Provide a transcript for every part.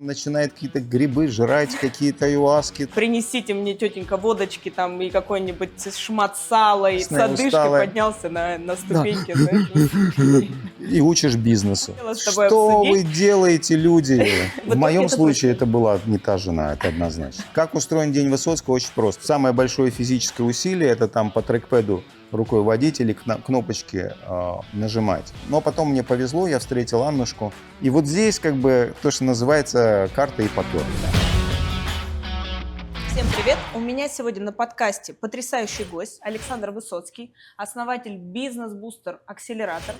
Начинает какие-то грибы жрать, какие-то аюаски. Принесите мне, тетенька, водочки там и какой-нибудь шмат сала, и с Красная, одышкой усталая. поднялся на Да. ступеньки, знаешь, высокие. И учишь бизнесу. Хотела с тобой Что вы обсудить. делаете, люди? В В итоге моем это случае это происходит. была не та жена, это однозначно. Как устроен день Высоцкого? Очень просто. Самое большое физическое усилие – это там по трекпэду рукой водить или кнопочки нажимать. Но потом мне повезло, я встретил Аннушку. И вот здесь как бы то, что называется карта и попер. Всем привет! У меня сегодня на подкасте потрясающий гость Александр Высоцкий, основатель бизнес-бустер Акселератор,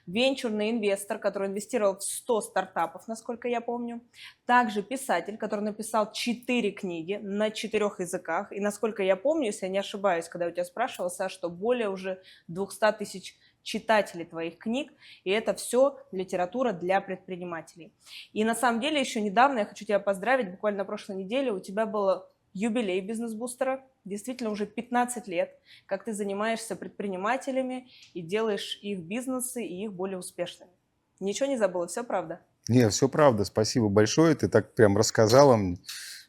венчурный инвестор, который инвестировал в 100 стартапов, насколько я помню. Также писатель, который написал 4 книги на 4 языках. И насколько я помню, если я не ошибаюсь, когда я у тебя спрашивала, Саш, что более уже 200 тысяч читателей твоих книг, и это все литература для предпринимателей. И на самом деле еще недавно, я хочу тебя поздравить, буквально на прошлой неделе у тебя было юбилей бизнес-бустера, действительно уже 15 лет, как ты занимаешься предпринимателями и делаешь их бизнесы и их более успешными. Ничего не забыла, все правда? Не, все правда, спасибо большое, ты так прям рассказала,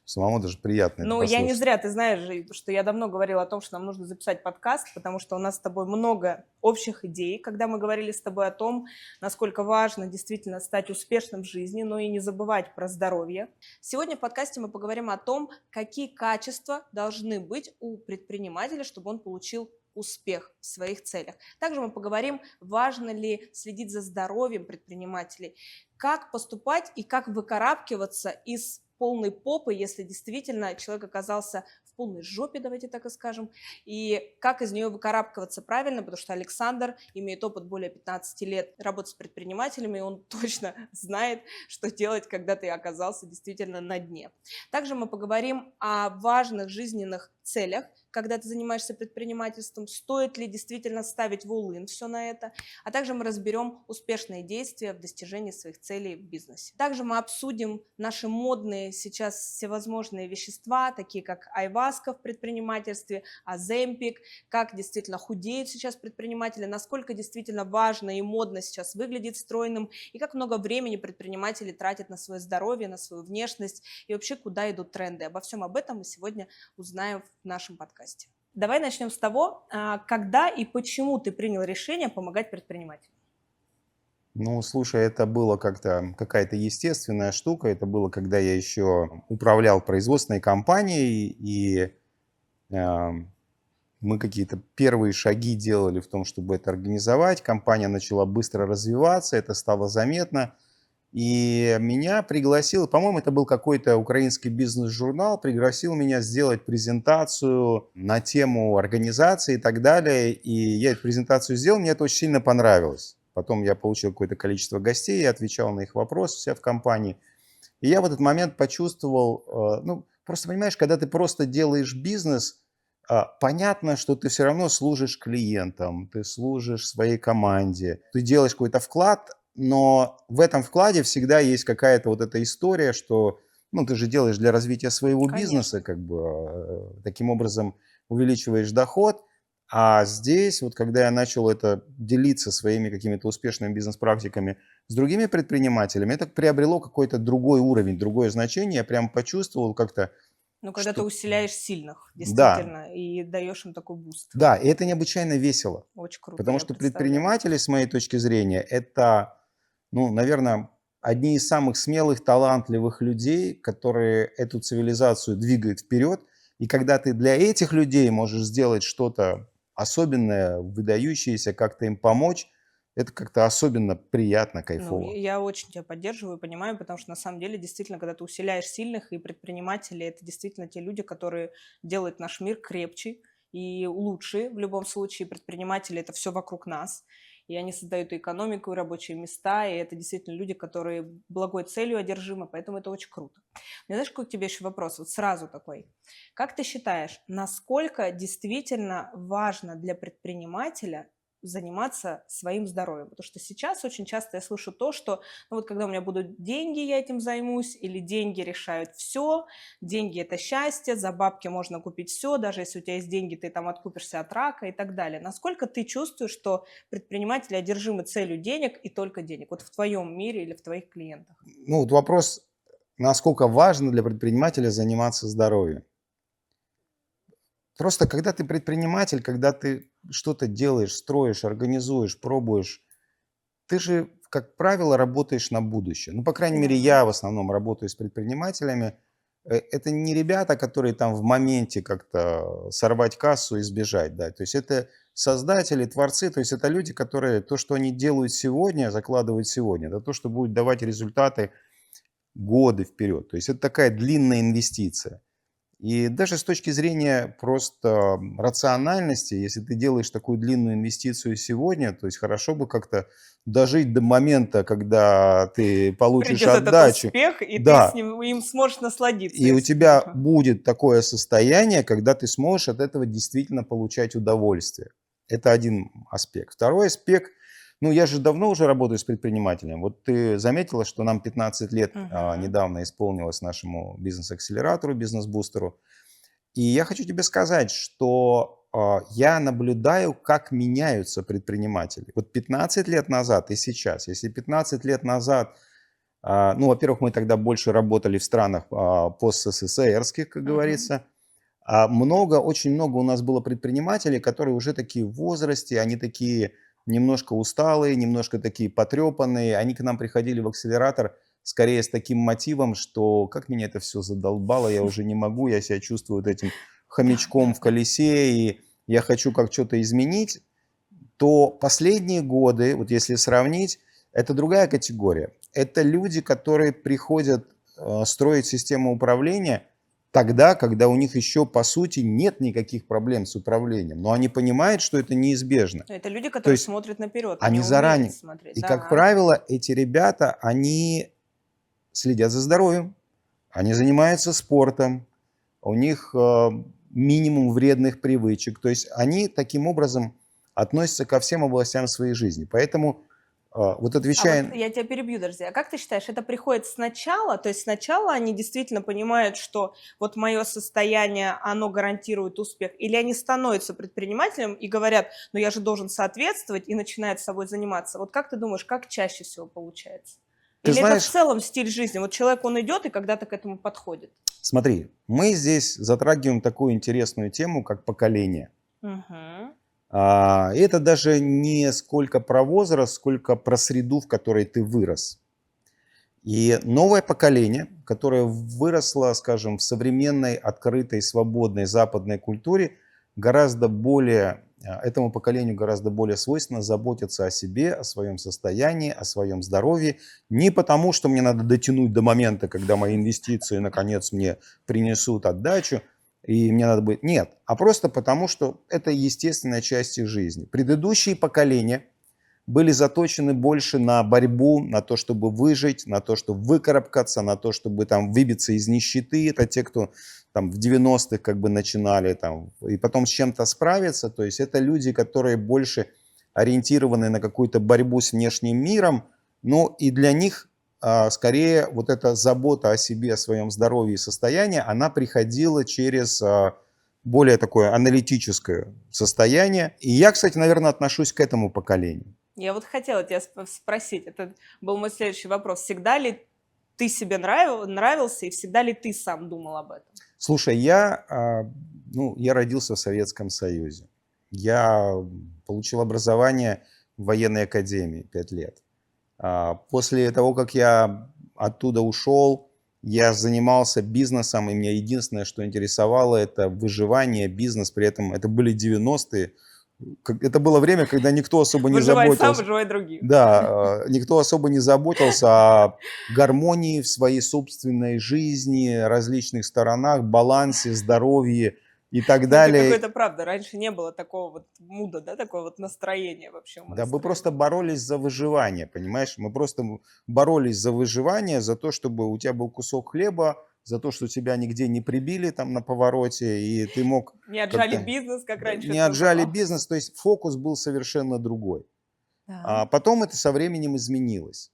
самому даже приятно это Ну, я не послушать. зря, ты знаешь же, что я давно говорила о том, что нам нужно записать подкаст, потому что у нас с тобой много общих идей, когда мы говорили с тобой о том, насколько важно действительно стать успешным в жизни, но и не забывать про здоровье. Сегодня в подкасте мы поговорим о том, какие качества должны быть у предпринимателя, чтобы он получил успех в своих целях. Также мы поговорим, важно ли следить за здоровьем предпринимателей, как поступать и как выкарабкиваться из полной попы, если действительно человек оказался в полной жопе, давайте так и скажем, и как из нее выкарабкиваться правильно, потому что Александр имеет опыт более 15 лет работы с предпринимателями, и он точно знает, что делать, когда ты оказался действительно на дне. Также мы поговорим о важных жизненных целях, когда ты занимаешься предпринимательством, стоит ли действительно ставить в all-in все на это, а также мы разберем успешные действия в достижении своих целей в бизнесе. Также мы обсудим наши модные сейчас всевозможные вещества, такие как айваска в предпринимательстве, оземпик, как действительно худеют сейчас предприниматели, насколько действительно важно и модно сейчас выглядеть стройным, и как много времени предприниматели тратят на свое здоровье, на свою внешность, и вообще куда идут тренды. Обо всем об этом мы сегодня узнаем в нашем подкасте. Давай начнем с того, когда и почему ты принял решение помогать предпринимателям. Ну, слушай, это было как-то какая-то естественная штука. Это было, когда я еще управлял производственной компанией, и мы какие-то первые шаги делали в том, чтобы это организовать. Компания начала быстро развиваться, это стало заметно. И меня пригласил, по-моему, это был какой-то украинский бизнес-журнал, пригласил меня сделать презентацию на тему организации и так далее. И я эту презентацию сделал, мне это очень сильно понравилось. Потом я получил какое-то количество гостей, я отвечал на их вопросы у себя в компании. И я в этот момент почувствовал, ну, просто понимаешь, когда ты просто делаешь бизнес, понятно, что ты все равно служишь клиентам, ты служишь своей команде, ты делаешь какой-то вклад, но в этом вкладе всегда есть какая-то вот эта история, что, ну, ты же делаешь для развития своего бизнеса, Конечно. как бы таким образом увеличиваешь доход. А здесь, вот когда я начал это делиться своими какими-то успешными бизнес-практиками с другими предпринимателями, это приобрело какой-то другой уровень, другое значение. Я прям почувствовал как-то, Ну, когда ты что усиляешь сильных, да, действительно, и даешь им такой буст. да, и это необычайно весело. Очень круто, Потому я что представляю. предприниматели, с моей точки зрения, это, ну, наверное, одни из самых смелых, талантливых людей, которые эту цивилизацию двигают вперед. И когда ты для этих людей можешь сделать что-то особенное, выдающееся, как-то им помочь, это как-то особенно приятно, Ну, кайфово. я очень тебя поддерживаю, понимаю, потому что на самом деле, действительно, когда ты усиляешь сильных и предприниматели, это действительно те люди, которые делают наш мир крепче и лучше. В любом случае, предприниматели – это все вокруг нас. И они создают и экономику, и рабочие места, и это действительно люди, которые благой целью одержимы, поэтому это очень круто. Мне знаешь, какой к тебе еще вопрос? Вот сразу такой. Как ты считаешь, насколько действительно важно для предпринимателя заниматься своим здоровьем? Потому что сейчас очень часто я слышу то, что ну вот когда у меня будут деньги, я этим займусь, или деньги решают все, деньги – это счастье, за бабки можно купить все, даже если у тебя есть деньги, ты там откупишься от рака и так далее. Насколько ты чувствуешь, что предприниматели одержимы целью денег и только денег? Вот в твоем мире или в твоих клиентах? Ну, вот вопрос насколько важно для предпринимателя заниматься здоровьем. Просто когда ты предприниматель, когда ты что-то делаешь, строишь, организуешь, пробуешь, ты же, как правило, работаешь на будущее. Ну, по крайней мере, Да. я в основном работаю с предпринимателями. Это не ребята, которые там в моменте как-то сорвать кассу и сбежать, да. То есть это создатели, творцы, то есть это люди, которые то, что они делают сегодня, закладывают сегодня, это то, что будет давать результаты годы вперед. То есть это такая длинная инвестиция. И даже с точки зрения просто рациональности, если ты делаешь такую длинную инвестицию сегодня, то есть хорошо бы как-то дожить до момента, когда ты получишь Придет этот отдачу. успех, и ты с Да, ним им сможешь насладиться, и у если тебя нужно. будет такое состояние, когда ты сможешь от этого действительно получать удовольствие. Это один аспект. Второй аспект, ну я же давно уже работаю с предпринимателем. Вот ты заметила, что нам 15 лет Мгм. недавно исполнилось нашему бизнес-акселератору, бизнес-бустеру. И я хочу тебе сказать, что я наблюдаю, как меняются предприниматели. Вот 15 лет назад и сейчас. Если 15 лет назад, ну, во-первых, мы тогда больше работали в странах пост-СССРских, как Мгм. говорится, очень много у нас было предпринимателей, которые уже такие в возрасте, они такие немножко усталые, немножко такие потрепанные. Они к нам приходили в акселератор скорее с таким мотивом, что как меня это все задолбало, я уже не могу, я себя чувствую вот этим Да, хомячком да, в да. колесе, и я хочу как что-то изменить. То последние годы, вот если сравнить, это другая категория. Это люди, которые приходят строить систему управления тогда, когда у них еще, по сути, нет никаких проблем с управлением. Но они понимают, что это неизбежно. Это люди, То которые есть смотрят наперед, они они умеют заранее. смотреть. И, как Да. правило, эти ребята, они следят за здоровьем, они занимаются спортом, у них минимум вредных привычек. То есть они таким образом относятся ко всем областям своей жизни. Поэтому вот А вот отвечая, я тебя перебью, подожди. А как ты считаешь, это приходит сначала? То есть сначала они действительно понимают, что вот мое состояние, оно гарантирует успех? Или они становятся предпринимателем и говорят, ну я же должен соответствовать, и начинают собой заниматься? Вот как ты думаешь, как чаще всего получается? ты Или это в знаешь, целом стиль жизни? Вот человек, он идет и когда-то к этому подходит. смотри, мы здесь затрагиваем такую интересную тему, как поколение. Мгм. И это даже не сколько про возраст, сколько про среду, в которой ты вырос. И новое поколение, которое выросло, скажем, в современной, открытой, свободной западной культуре, этому поколению гораздо более свойственно заботиться о себе, о своем состоянии, о своем здоровье. Не потому, что мне надо дотянуть до момента, когда мои инвестиции наконец мне принесут отдачу, и мне надо быть... Нет, а просто потому, что это естественная часть их жизни. Предыдущие поколения были заточены больше на борьбу, на то, чтобы выжить, на то, чтобы выкарабкаться, на то, чтобы там выбиться из нищеты. Это те, кто там в 90-х как бы начинали там, и потом с чем-то справиться. То есть это люди, которые больше ориентированы на какую-то борьбу с внешним миром, но и для них скорее вот эта забота о себе, о своем здоровье и состоянии, она приходила через более такое аналитическое состояние. И я, кстати, наверное, отношусь к этому поколению. Я вот хотела тебя спросить, это был мой следующий вопрос. Всегда ли ты себе нравился и всегда ли ты сам думал об этом? Слушай, я родился в Советском Союзе. Я получил образование в военной академии 5 лет. После того, как я оттуда ушел, я занимался бизнесом, и меня единственное, что интересовало, это выживание, бизнес. При этом это были 90-е. Это было время, когда никто особо не Выживай сам, заботился. выживай других. Да, никто особо не заботился о гармонии в своей собственной жизни, различных сторонах, балансе, здоровье и так Ну, это далее. какое-то правда. Раньше не было такого вот муда, да, такого вот настроения вообще Да, мы умонастроения. просто боролись за выживание, понимаешь? Мы просто боролись за выживание, за то, чтобы у тебя был кусок хлеба, за то, что тебя нигде не прибили там на повороте, и ты мог Не отжали как-то... бизнес, как раньше Не это отжали называлось. бизнес, то есть фокус был совершенно другой. Да. А потом это со временем изменилось.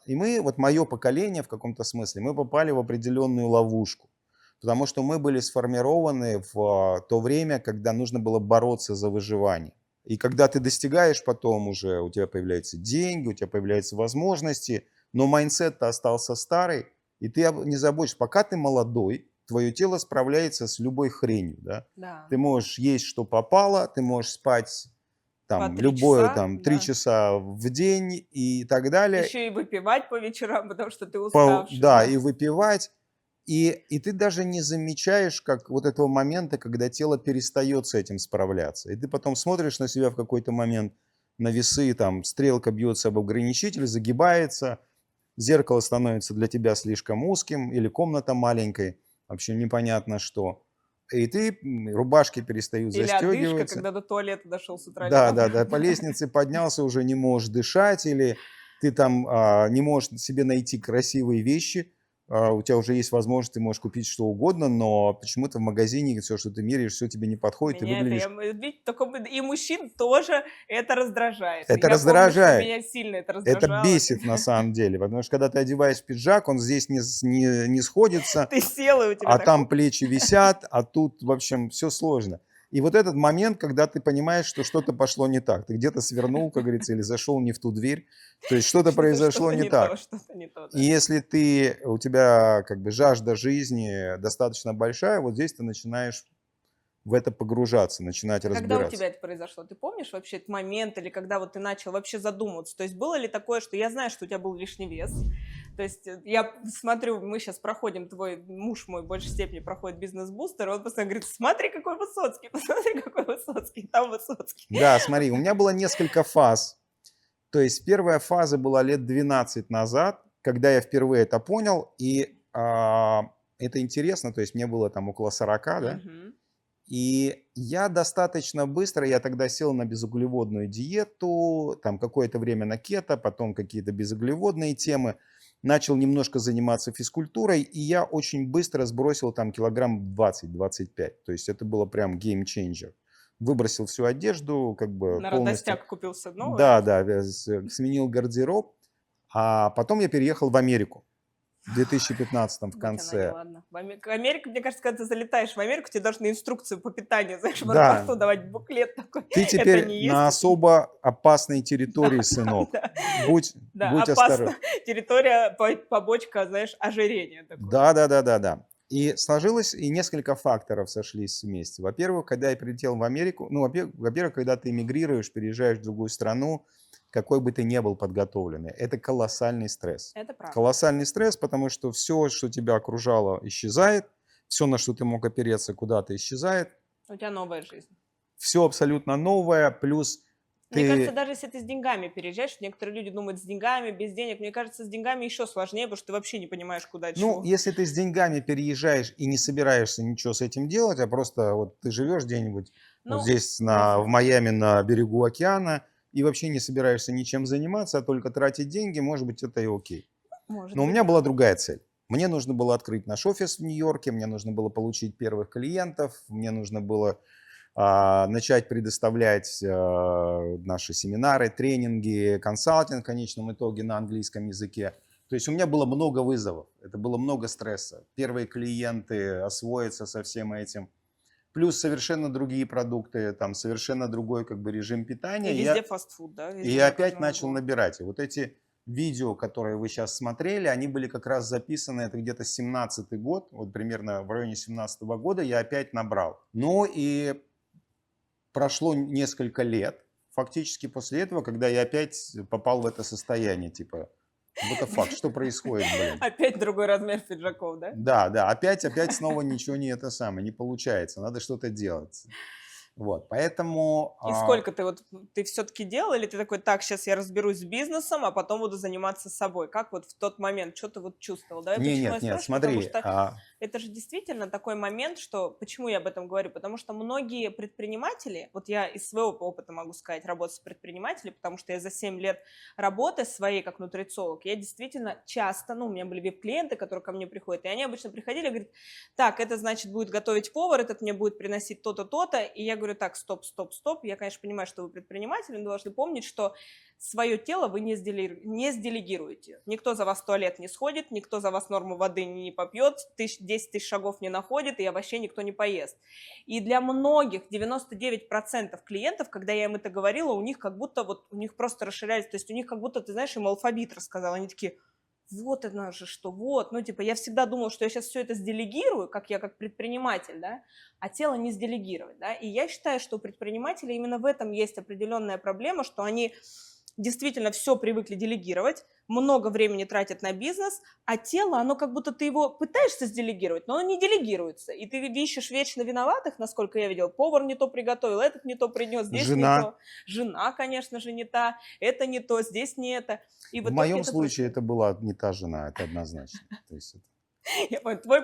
И мы, вот мое поколение в каком-то смысле, мы попали в определенную ловушку. Потому что мы были сформированы в то время, когда нужно было бороться за выживание. И когда ты достигаешь потом уже, у тебя появляются деньги, у тебя появляются возможности, но майндсет-то остался старый. И ты не заботишься, пока ты молодой, твое тело справляется с любой хренью, да. Да. Ты можешь есть, что попало, ты можешь спать По там 3 любое, часа, там, 3 да. часа в день и так далее. Еще и выпивать по вечерам, потому что ты уставший, Да, да. и выпивать. И ты даже не замечаешь, как вот этого момента, когда тело перестает с этим справляться. И ты потом смотришь на себя в какой-то момент, на весы, там, стрелка бьется об ограничитель, загибается, зеркало становится для тебя слишком узким или комната маленькой, вообще непонятно что. И ты, рубашки перестают Или одышка, застегиваться. когда до туалета дошел с утра Да, легко, да, да, по правда? лестнице поднялся, уже не можешь дышать, или ты там не можешь себе найти красивые вещи, у тебя уже есть возможность, ты можешь купить что угодно, но почему-то в магазине все, что ты меряешь, все тебе не подходит, ты Меня это, выглядишь... видите, и мужчин тоже это раздражает. Это Я помню, что раздражает. меня сильно это Это раздражало, бесит на самом деле, потому что когда ты одеваешь пиджак, он здесь не сходится, ты села, и у тебя а так там оп. плечи висят, а тут, в общем, все сложно. И вот этот момент, когда ты понимаешь, что что-то пошло не так, ты где-то свернул, как говорится, или зашел не в ту дверь, то есть что-то произошло Что-то не не то, так. что-то не то, И да. если у тебя как бы жажда жизни достаточно большая, вот здесь ты начинаешь в это погружаться, начинать А когда у разбираться. тебя это произошло? Ты помнишь вообще этот момент или когда вот ты начал вообще задумываться? То есть было ли такое, что я знаю, что у тебя был лишний вес? То есть я смотрю, мы сейчас проходим, твой муж мой в большей степени проходит бизнес-бустер, он постоянно говорит, смотри, какой Высоцкий, посмотри, какой Высоцкий, там Высоцкий. Да, смотри, у меня было несколько фаз. То есть первая фаза была лет 12 назад, когда я впервые это понял, и это интересно, то есть мне было там около 40, да, Мгм. и я достаточно быстро, я тогда сел на безуглеводную диету, там какое-то время на кето, потом какие-то безуглеводные темы, начал немножко заниматься физкультурой, и я очень быстро сбросил там килограмм 20-25, то есть это было прям геймчейнджер. Выбросил всю одежду, как бы На полностью, радостях купился новое. да, да, сменил гардероб, а потом я переехал в Америку в 2015 в Будь она конце. неладна. Америка, мне кажется, когда ты залетаешь в Америку, тебе должны инструкцию по питанию, знаешь, в Да, аэропорту давать буклет такой. ты Это теперь не на есть. особо опасной Да, территории, сынок. да, Будь, да, будь опасно. осторожен. Территория, побочка, знаешь, ожирения такое. Да, да, да, да, да. И сложилось, и несколько факторов сошлись вместе. Во-первых, когда я прилетел в Америку, ну, во-первых, когда ты эмигрируешь, переезжаешь в другую страну, какой бы ты ни был подготовленный, это колоссальный стресс. Это правда. Колоссальный стресс, потому что все, что тебя окружало, исчезает, все, на что ты мог опереться, куда-то исчезает, У тебя новая жизнь. все абсолютно новое, плюс Мне кажется, ты... даже если ты с деньгами переезжаешь, некоторые люди думают с деньгами, без денег. Мне кажется, с деньгами еще сложнее, потому что ты вообще не понимаешь, куда Ну, чего. если ты с деньгами переезжаешь и не собираешься ничего с этим делать, а просто вот ты живешь где-нибудь вот Ну, здесь в возможно. Майами на берегу океана и вообще не собираешься ничем заниматься, а только тратить деньги, может быть, это и окей. Может Но у быть, меня да. была другая цель. Мне нужно было открыть наш офис в Нью-Йорке, мне нужно было получить первых клиентов, мне нужно было начать предоставлять наши семинары, тренинги, консалтинг в конечном итоге на английском языке. То есть у меня было много вызовов, это было много стресса. Первые клиенты, освоиться со всем этим. Плюс совершенно другие продукты, там совершенно другой как бы режим питания. И везде фастфуд, да, И везде я на опять каждом начал углу. набирать. И вот эти видео, которые вы сейчас смотрели, они были как раз записаны, это где-то 17-й год, вот примерно в районе 17-го года я опять набрал. Ну и прошло несколько лет, фактически после этого, когда я опять попал в это состояние, типа, what the fuck, что происходит, блин? Опять другой размер пиджаков, да? Да, да, опять снова ничего не это самое, не получается, надо что-то делать. Вот, поэтому... И сколько ты все-таки делал, или ты такой, так, сейчас я разберусь с бизнесом, а потом буду заниматься собой? Как вот в тот момент, что ты вот чувствовал, да? Почему я нет, спрашиваю? Потому смотри, что это же действительно такой момент, что, почему я об этом говорю? Потому что многие предприниматели, вот я из своего опыта могу сказать, работать с предпринимателями, потому что я за 7 лет работы своей как нутрициолог, я действительно часто, ну, у меня были вип-клиенты, которые ко мне приходят, и они обычно приходили и говорят, так, это значит будет готовить повар, этот мне будет приносить то-то, то-то, и я говорю, так, стоп, стоп, стоп, я, конечно, понимаю, что вы предприниматель, но должны помнить, что свое тело вы не сделегируете. Никто за вас в туалет не сходит, никто за вас норму воды не попьет, 10 тысяч шагов не находит, и вообще никто не поест. И для многих, 99% клиентов, когда я им это говорила, у них как будто вот, у них просто расширялись, то есть у них как будто, ты знаешь, им алфавит рассказала, они такие, вот это же что, вот, ну, типа, я всегда думала, что я сейчас все это сделегирую, как я как предприниматель, да, а тело не сделегировать, да, и я считаю, что у предпринимателей именно в этом есть определенная проблема, что они действительно все привыкли делегировать, много времени тратят на бизнес, а тело, оно как будто ты его пытаешься сделегировать, но оно не делегируется. И ты ищешь вечно виноватых, насколько я видела. Повар не то приготовил, этот не то принес, здесь не Жена. то. Жена, конечно же, не та, это не то, здесь не это. И в В итоге моем это случае происходит. это была не та жена, это однозначно. То есть Я поняла, твой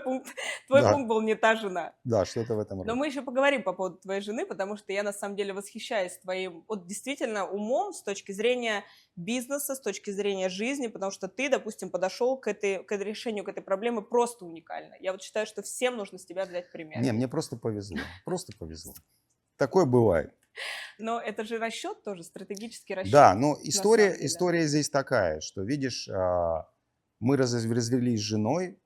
да, пункт был не та жена. да, что-то в этом Но роде. мы еще поговорим по поводу твоей жены, потому что я на самом деле восхищаюсь твоим, вот действительно умом с точки зрения бизнеса, с точки зрения жизни, потому что ты, допустим, подошел к решению к этой проблемы просто уникально. Я вот считаю, что всем нужно с тебя взять пример. Не, мне просто повезло. Просто повезло. Такое бывает. Но это же расчет тоже, стратегический Да, расчет но на самом деле. история здесь такая, что, видишь, мы развелись с женой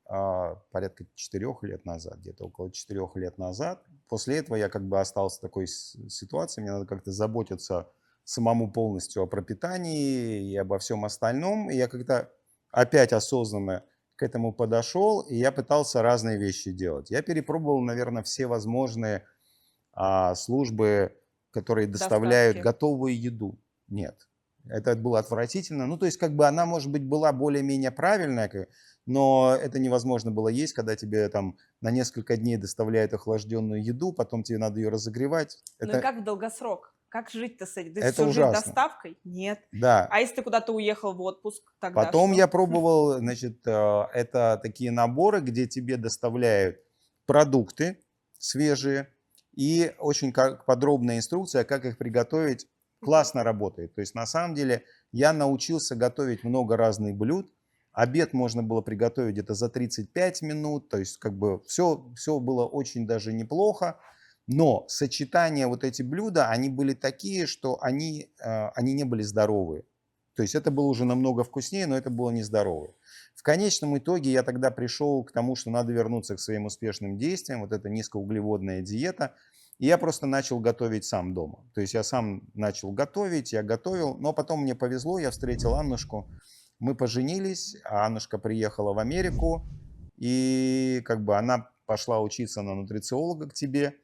порядка 4 лет назад, где-то около 4 лет назад. После этого я как бы остался в такой ситуации, мне надо как-то заботиться самому полностью о пропитании и обо всем остальном. И я как-то опять осознанно к этому подошел, и я пытался разные вещи делать. Я перепробовал, наверное, все возможные службы, которые доставляют Доставки. готовую еду. Нет, это было отвратительно. Ну, то есть, как бы она, может быть, была более-менее правильная, но это невозможно было есть, когда тебе там на несколько дней доставляют охлажденную еду, потом тебе надо ее разогревать. Ну и как в долгосрок? Как жить-то с этим? Ты Это всю жизнь ужасно. доставкой? Нет. Да. А если ты куда-то уехал в отпуск, тогда Потом что? я пробовал, значит, это такие наборы, где тебе доставляют продукты свежие и очень подробная инструкция, как их приготовить. Классно работает. То есть на самом деле я научился готовить много разных блюд. Обед можно было приготовить где-то за 35 минут. То есть как бы все было очень даже неплохо. Но сочетания вот эти блюда, они были такие, что они не были здоровые. То есть это было уже намного вкуснее, но это было нездорово. В конечном итоге я тогда пришел к тому, что надо вернуться к своим успешным действиям, вот эта низкоуглеводная диета. И я просто начал готовить сам дома. То есть я сам начал готовить, я готовил, но потом мне повезло, я встретил Аннушку, мы поженились, а Аннушка приехала в Америку, и как бы она пошла учиться на нутрициолога к тебе.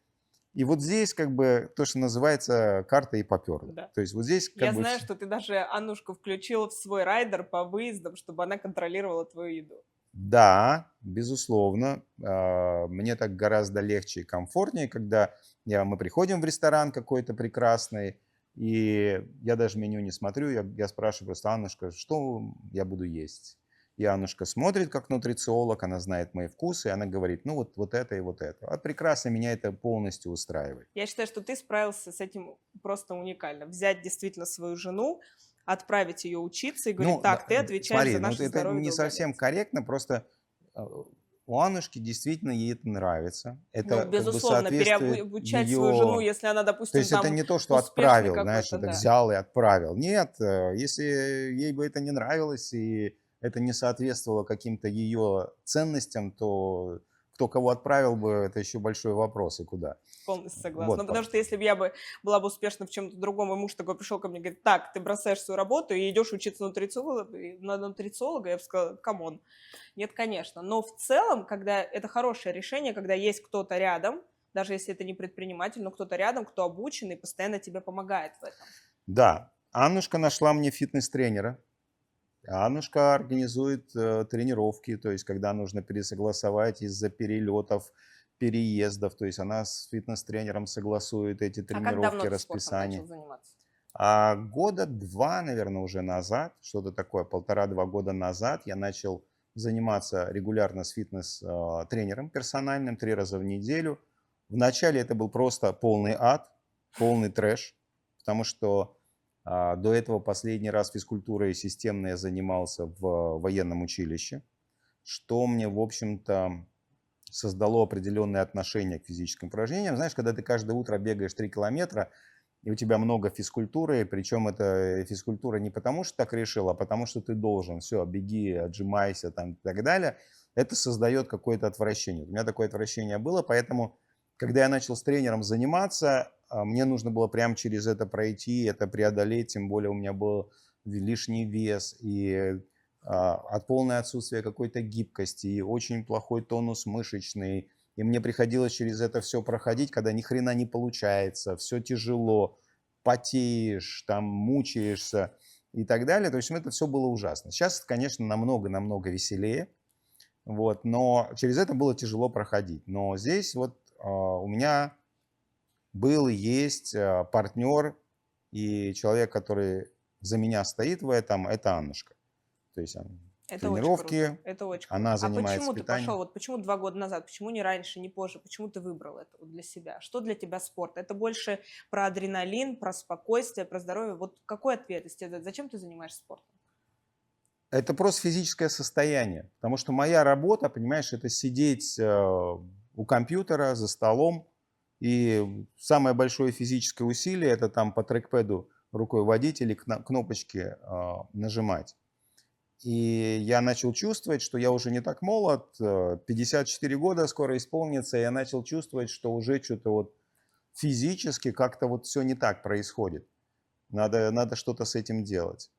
И вот здесь как бы то, что называется карта и попёрло. Да. То есть вот здесь как Я бы знаю, что ты даже Аннушку включил в свой райдер по выездам, чтобы она контролировала твою еду. да, безусловно, мне так гораздо легче и комфортнее, когда мы приходим в ресторан какой-то прекрасный, и я даже меню не смотрю, я спрашиваю просто: Аннушка, что я буду есть? И Аннушка смотрит как нутрициолог, она знает мои вкусы, и она говорит: ну вот это и вот это. А прекрасно, меня это полностью устраивает. Я считаю, что ты справился с этим просто уникально. Взять действительно свою жену, отправить ее учиться и говорить: Ну, так, ты отвечаешь смотри, за ну вот наше это здоровье и не совсем долголетие. корректно, просто у Аннушки действительно ей это нравится. Ну, Это как бы безусловно, соответствует переобучать свою жену, ее. если она, То допустим, есть это там не то, что успешный отправил, знаешь, какой-то, это да. взял и отправил. Нет, если ей бы это не нравилось и это не соответствовало каким-то ее ценностям, то кто кого отправил бы, это еще большой вопрос и куда. Полностью согласна. Вот. Ну, потому что если бы я была бы успешна в чем-то другом, и муж такой пришел ко мне и говорит: так, ты бросаешь свою работу и идешь учиться на нутрициолога, я бы сказала: камон. Нет, конечно. Но в целом, когда это хорошее решение, когда есть кто-то рядом, даже если это не предприниматель, но кто-то рядом, кто обучен и постоянно тебе помогает в этом. Да, Аннушка нашла мне фитнес-тренера. Аннушка организует тренировки, то есть когда нужно пересогласовать из-за перелетов, переездов, то есть она с фитнес-тренером согласует эти А как тренировки, давно ты спортом начал расписание. заниматься? А года 2, наверное, уже назад, что-то такое, 1,5-2 года назад я начал заниматься регулярно с фитнес-тренером персональным 3 раза в неделю. Вначале это был просто полный ад, полный трэш, потому что до этого последний раз физкультурой системно я занимался в военном училище, что мне, в общем-то, создало определенное отношение к физическим упражнениям. Знаешь, когда ты каждое утро бегаешь 3 километра, и у тебя много физкультуры, причем это физкультура не потому, что так решил, а потому, что ты должен. Все, беги, отжимайся там, и так далее. Это создает какое-то отвращение. У меня такое отвращение было, поэтому, когда я начал с тренером заниматься, мне нужно было прямо через это пройти, это преодолеть, тем более у меня был лишний вес, и от полное отсутствие какой-то гибкости, и очень плохой тонус мышечный. И мне приходилось через это все проходить, когда ни хрена не получается, все тяжело, потеешь, там мучаешься и так далее. То есть это все было ужасно. Сейчас, конечно, намного-намного веселее, вот, но через это было тяжело проходить. Но здесь вот у меня был и есть партнер и человек, который за меня стоит в этом, это Аннушка. То есть Это очень круто. тренировки, Это очень она круто. А занимается почему ты пошел? питанием. Вот почему 2 года назад? Почему не раньше, не позже? Почему ты выбрал это вот для себя? Что для тебя спорт? Это больше про адреналин, про спокойствие, про здоровье. Вот какой ответ из тебя дать? Зачем ты занимаешься спортом? Это просто физическое состояние. Потому что моя работа, понимаешь, это сидеть у компьютера, за столом. И самое большое физическое усилие это там по трекпэду рукой водить или кнопочки нажимать. И я начал чувствовать, что я уже не так молод, 54 года скоро исполнится, и я начал чувствовать, что уже что-то вот физически как-то вот все не так происходит. Надо что-то с этим делать.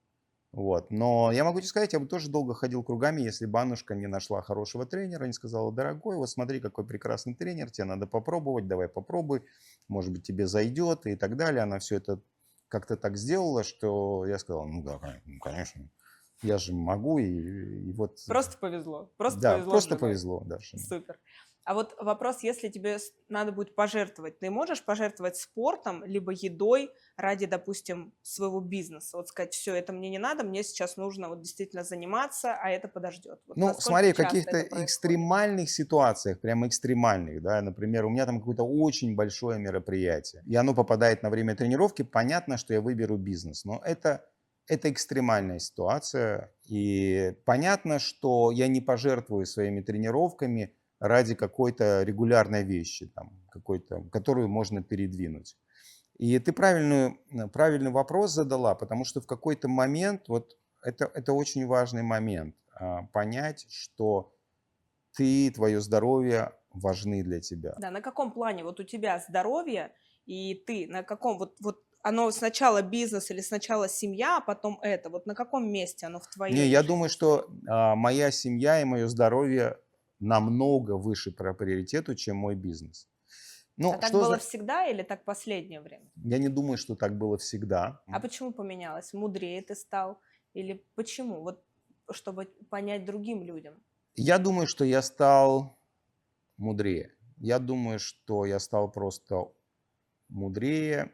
Вот. Но я могу тебе сказать, я бы тоже долго ходил кругами, если бы Аннушка не нашла хорошего тренера, не сказала: дорогой, вот смотри, какой прекрасный тренер, тебе надо попробовать, давай попробуй, может быть, тебе зайдет и так далее. Она все это как-то так сделала, что я сказал: ну да, конечно, я же могу, и вот, Просто повезло. Просто да, повезло с просто женой. повезло даже. Супер. А вот вопрос, если тебе надо будет пожертвовать, ты можешь пожертвовать спортом, либо едой ради, допустим, своего бизнеса? Вот сказать, все, это мне не надо, мне сейчас нужно вот действительно заниматься, а это подождет. Вот Ну, насколько смотри, в часто каких-то это происходит? экстремальных ситуациях, прям экстремальных, да, например, у меня там какое-то очень большое мероприятие, и оно попадает на время тренировки, понятно, что я выберу бизнес, но это экстремальная ситуация, и понятно, что я не пожертвую своими тренировками ради какой-то регулярной вещи, там, которую можно передвинуть. И ты правильный вопрос задала, потому что в какой-то момент, вот это очень важный момент, понять, что твое здоровье важны для тебя. Да, на каком плане вот у тебя здоровье и ты, на каком вот оно сначала бизнес или сначала семья, а потом это, вот на каком месте оно в Не, твоей я жизни думаю, стоит? что моя семья и мое здоровье намного выше по приоритету, чем мой бизнес. А Ну, так было всегда или так последнее время? я не думаю, что так было всегда. А почему поменялось? Мудрее ты стал? Или почему? Вот чтобы понять другим людям. Я думаю, что я стал мудрее. Я думаю, что я стал просто мудрее,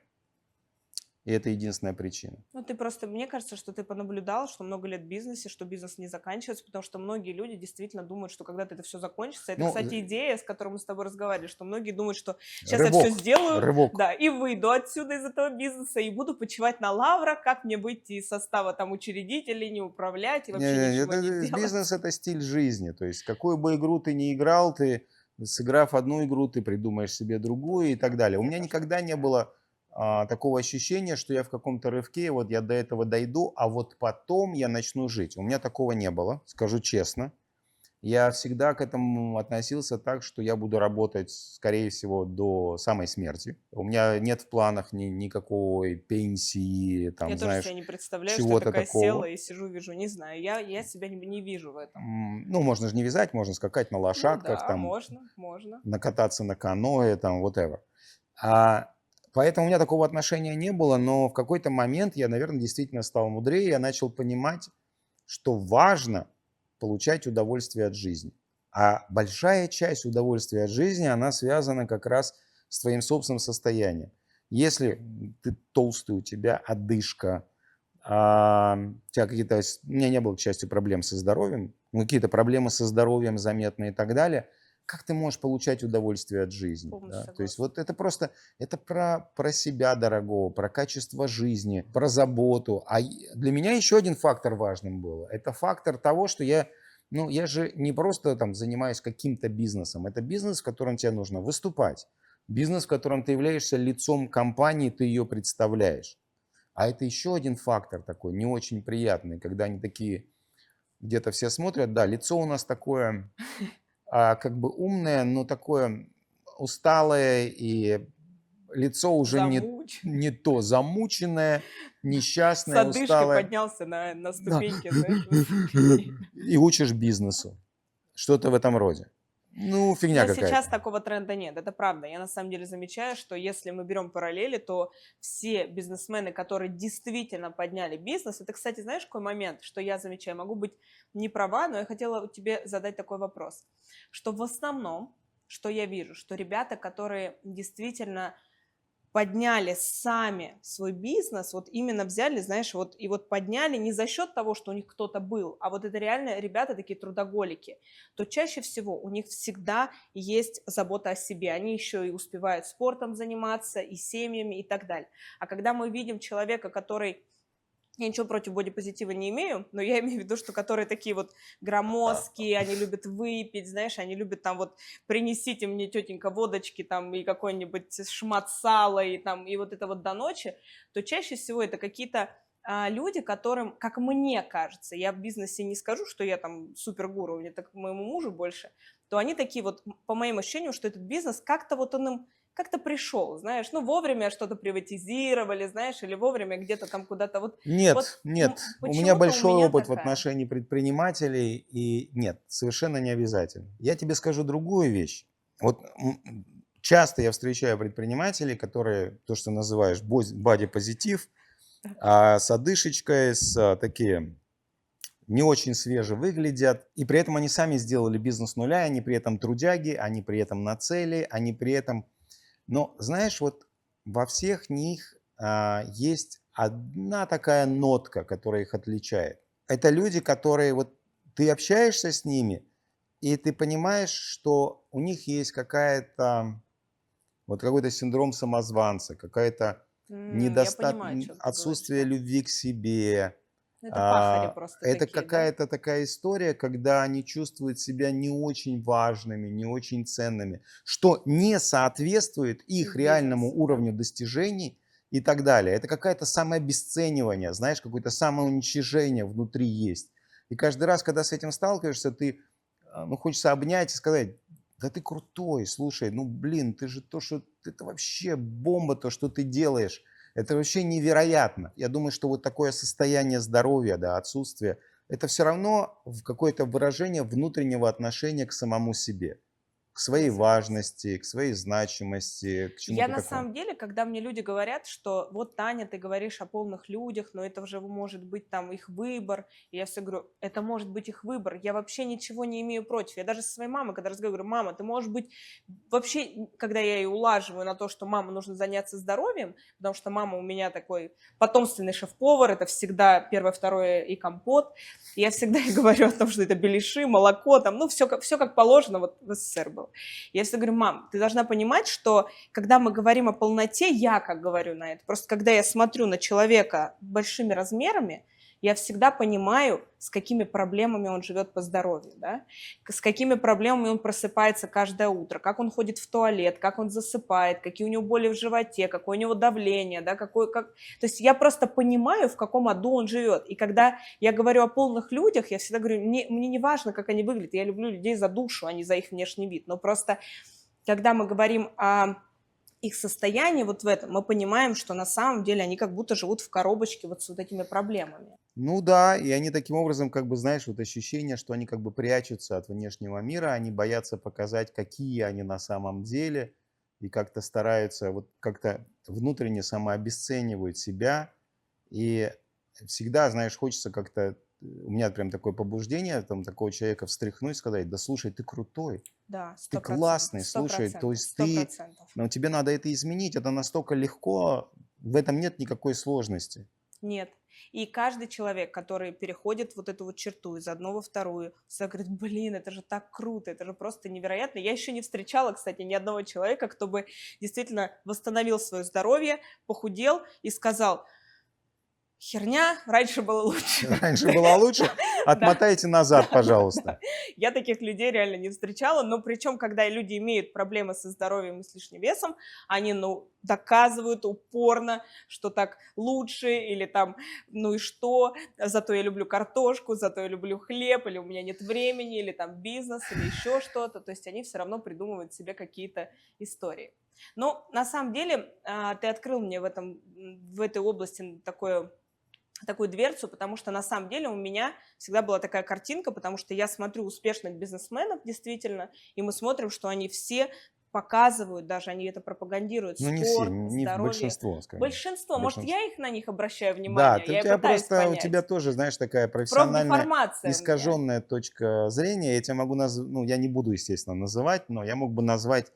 и это единственная причина. Ну, ты просто, мне кажется, что ты понаблюдал, что много лет в бизнесе, что бизнес не заканчивается, потому что многие люди действительно думают, что когда-то это все закончится. Это, Ну, кстати, идея, с которой мы с тобой разговаривали, что многие думают, что сейчас я все рывок, сделаю, рывок. да, и выйду отсюда из этого бизнеса, и буду почивать на лаврах, как мне выйти из состава там учредителей, не управлять и вообще ничего не Бизнес – делать. это стиль жизни. То есть какую бы игру ты ни играл, ты, сыграв одну игру, ты придумаешь себе другую и так далее. У Я меня тоже так никогда не считаю. было такого ощущения, что я в каком-то рывке, вот я до этого дойду, а вот потом я начну жить. У меня такого не было, скажу честно. Я всегда к этому относился так, что я буду работать, скорее всего, до самой смерти. У меня нет в планах никакой пенсии, там, Я тоже себе знаешь, не представляю, что я чего-то такая села такого. и сижу, вижу, не знаю, я себя не вижу в этом. Ну, можно же не вязать, можно скакать на Ну лошадках, да, там, можно. накататься на каноэ, там, whatever. А, Поэтому у меня такого отношения не было, но в какой-то момент я, наверное, действительно стал мудрее, я начал понимать, что важно получать удовольствие от жизни. А большая часть удовольствия от жизни, она связана как раз с твоим собственным состоянием. Если ты толстый, у тебя одышка, у тебя какие-то, у меня не было, к счастью, проблем со здоровьем, но какие-то проблемы со здоровьем заметные и так далее, как ты можешь получать удовольствие от жизни? Полностью Да? То есть согласна. вот это просто, это про себя дорогого, про качество жизни, про заботу. Для меня еще один фактор важным был. Это фактор того, что я же не просто там занимаюсь каким-то бизнесом. Это бизнес, в котором тебе нужно выступать. Бизнес, в котором ты являешься лицом компании, ты ее представляешь. А это еще один фактор такой, не очень приятный, когда они такие, где-то все смотрят, да, лицо у нас такое, как бы умное, но такое усталое, и лицо уже Замуч. не то замученное. С несчастная, одышкой усталая. поднялся на Да. ступеньки, знаешь, высокие. И учишь бизнесу. Что-то в этом роде. Ну, фигня Но сейчас какая-то. такого тренда нет, это правда. Я на самом деле замечаю, что если мы берем параллели, то все бизнесмены, которые действительно подняли бизнес, это, кстати, знаешь, какой момент, что я замечаю, могу быть не права, но я хотела тебе задать такой вопрос, что в основном, что я вижу, что ребята, которые действительно подняли сами свой бизнес, вот именно взяли, знаешь, вот и вот подняли не за счет того, что у них кто-то был, а вот это реально ребята такие трудоголики, то чаще всего у них всегда есть забота о себе. Они еще и успевают спортом заниматься, и семьями, и так далее. А когда мы видим человека, который я ничего против бодипозитива не имею, но я имею в виду, что которые такие вот громоздкие, они любят выпить, знаешь, они любят там вот принесите мне, тетенька, водочки там и какой-нибудь шмат сала и там и вот это вот до ночи, то чаще всего это какие-то люди, которым, как мне кажется, я в бизнесе не скажу, что я там супергуру, мне так моему мужу больше, то они такие вот, по моим ощущениям, что этот бизнес как-то вот он им как-то пришел, знаешь, ну, вовремя что-то приватизировали, знаешь, или вовремя где-то там куда-то вот, вот Нет, нет. У меня почему-то у большой меня опыт в такая. отношении предпринимателей, и нет, совершенно не обязательно. Я тебе скажу другую вещь. Вот часто я встречаю предпринимателей, которые, то, что называешь бади-позитив, с одышечкой, такие не очень свеже выглядят, и при этом они сами сделали бизнес с нуля, они при этом трудяги, они при этом на цели, они при этом... Но знаешь, вот во всех них есть одна такая нотка, которая их отличает. Это люди, которые вот ты общаешься с ними, и ты понимаешь, что у них есть какая-то вот какой-то синдром самозванца, какая-то Я понимаю, о чем ты говоришь, отсутствие да. любви к себе. Это пахари просто Это такие, да? какая-то такая история, когда они чувствуют себя не очень важными, не очень ценными, что не соответствует В их реальному бизнесе, да. уровню достижений и так далее. Это какое-то самообесценивание, знаешь, какое-то самоуничижение внутри есть. И каждый раз, когда с этим сталкиваешься, ты, ну, хочется обнять и сказать, да ты крутой, слушай, ну, блин, ты же то, что это вообще бомба, то, что ты делаешь. Это вообще невероятно. Я думаю, что вот такое состояние здоровья, да, отсутствие, это все равно какое-то выражение внутреннего отношения к самому себе, к Я своей согласна. важности, к своей значимости, к Я чему-то на такому. самом деле, когда мне люди говорят, что вот, Таня, ты говоришь о полных людях, но это уже может быть там их выбор, и я все говорю, это может быть их выбор, я вообще ничего не имею против. Я даже со своей мамой, когда разговариваю, говорю, мама, ты можешь быть вообще, когда я ее улаживаю на то, что мама нужно заняться здоровьем, потому что мама у меня такой потомственный шеф-повар, это всегда первое, второе и компот, и я всегда ей говорю о том, что это беляши, молоко, там, ну, все как положено, вот в СССР было. Я всегда говорю, мам, ты должна понимать, что когда мы говорим о полноте, я как говорю на это, просто когда я смотрю на человека большими размерами, я всегда понимаю, с какими проблемами он живет по здоровью, да? С какими проблемами он просыпается каждое утро, как он ходит в туалет, как он засыпает, какие у него боли в животе, какое у него давление, да, То есть я просто понимаю, в каком аду он живет. И когда я говорю о полных людях, я всегда говорю, мне не важно, как они выглядят, я люблю людей за душу, а не за их внешний вид. Но просто, когда мы говорим о их состояние вот в этом, мы понимаем, что на самом деле они как будто живут в коробочке вот с вот этими проблемами. Ну да, и они таким образом, как бы, знаешь, вот ощущение, что они как бы прячутся от внешнего мира, они боятся показать, какие они на самом деле, и как-то стараются, вот как-то внутренне самообесценивают себя, и всегда, знаешь, хочется как-то, у меня прям такое побуждение, там, такого человека встряхнуть, сказать, да слушай, ты крутой, Да, ты 100%, классный, сто слушай, то процентов, есть сто ты, процентов. но тебе надо это изменить, это настолько легко, в этом нет никакой сложности. Нет. И каждый человек, который переходит вот эту вот черту из одного во вторую, всегда говорит, блин, это же так круто, это же просто невероятно. Я еще не встречала, кстати, ни одного человека, кто бы действительно восстановил свое здоровье, похудел и сказал, херня, раньше было лучше. Раньше было лучше, Да, отмотайте да, назад, да, да. пожалуйста. Я таких людей реально не встречала, но причем, когда люди имеют проблемы со здоровьем и с лишним весом, они, ну, доказывают упорно, что так лучше, или там, ну и что, зато я люблю картошку, зато я люблю хлеб, или у меня нет времени, или там бизнес, или еще что-то. То есть они все равно придумывают себе какие-то истории. Но на самом деле ты открыл мне в этой области такую дверцу, потому что на самом деле у меня всегда была такая картинка, потому что я смотрю успешных бизнесменов действительно, и мы смотрим, что они все показывают, даже они это пропагандируют, Ну, не все, спорт, не здоровье. большинство, скажем. Большинство, может, Большинство. я их на них обращаю Да, внимание, у я и тебя пытаюсь просто, у тебя понять. тоже, знаешь, такая профессиональная, Профдеформация у меня. искаженная точка зрения. Я тебя могу ну, я не буду, естественно, называть, но я мог бы назвать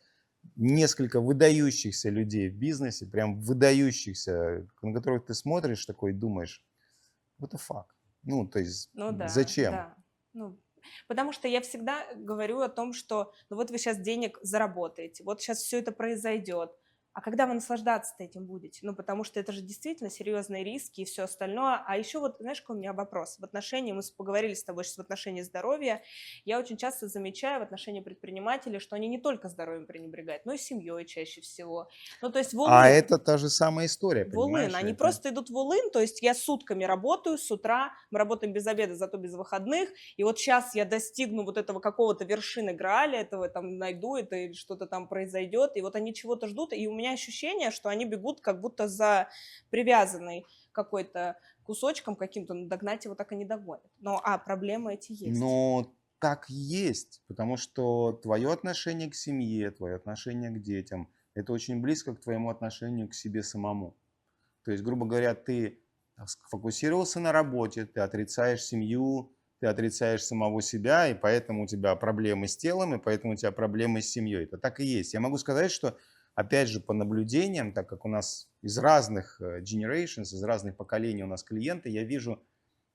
несколько выдающихся людей в бизнесе, прям выдающихся, на которых ты смотришь такой и думаешь, what the fuck? Ну, то есть, Ну да, зачем? да. Ну, потому что я всегда говорю о том, что ну вот вы сейчас денег заработаете, вот сейчас все это произойдет. А когда вы наслаждаться-то этим будете? Ну, потому что это же действительно серьезные риски и все остальное. А еще вот, знаешь, какой у меня вопрос? В отношении, мы поговорили с тобой сейчас в отношении здоровья. Я очень часто замечаю в отношении предпринимателей, что они не только здоровьем пренебрегают, но и семьей чаще всего. Ну, то есть А волын. это та же самая история, В Улын. понимаешь? Они Это... просто идут в Улын, то есть я сутками работаю с утра, мы работаем без обеда, зато без выходных, и вот сейчас я достигну вот этого какого-то вершины Грааля, этого там найду это или что-то там произойдет, и вот они чего-то ждут, и у меня ощущение, что они бегут как будто за привязанной какой-то кусочком каким-то, но догнать его так и не догонят. Но, проблемы эти есть. Но так и есть, потому что твое отношение к семье, твое отношение к детям, это очень близко к твоему отношению к себе самому. То есть, грубо говоря, ты фокусировался на работе, ты отрицаешь семью, ты отрицаешь самого себя, и поэтому у тебя проблемы с телом, и поэтому у тебя проблемы с семьей. Это так и есть. Я могу сказать, что, опять же, по наблюдениям, так как у нас из разных generations, из разных поколений у нас клиенты, я вижу,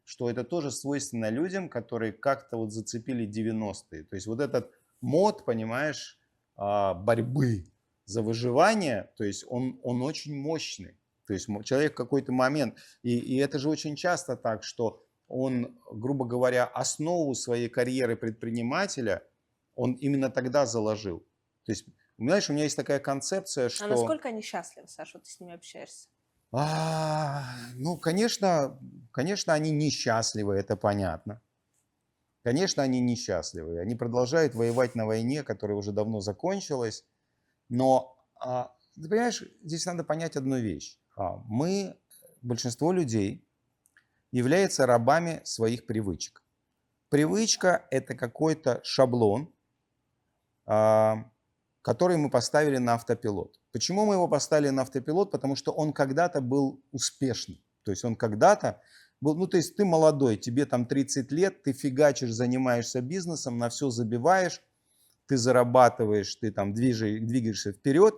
что это тоже свойственно людям, которые как-то вот зацепили 90-е. То есть вот этот мод, понимаешь, борьбы за выживание, то есть он очень мощный. То есть человек в какой-то момент, и это же очень часто так, что он, грубо говоря, основу своей карьеры предпринимателя, он именно тогда заложил. То есть, знаешь, у меня есть такая концепция, А что... насколько они счастливы, Саша, вот ты с ними общаешься? Ну, конечно, они несчастливы, это понятно. Конечно, они несчастливы. Они продолжают воевать на войне, которая уже давно закончилась. Но, ты понимаешь, здесь надо понять одну вещь. Большинство людей, являются рабами своих привычек. Привычка – это какой-то шаблон, который мы поставили на автопилот. Почему мы его поставили на автопилот? Потому что он когда-то был успешным. То есть он когда-то был, ну то есть ты молодой, тебе там 30 лет, ты фигачишь, занимаешься бизнесом, на все забиваешь, ты зарабатываешь, ты там двигаешься вперед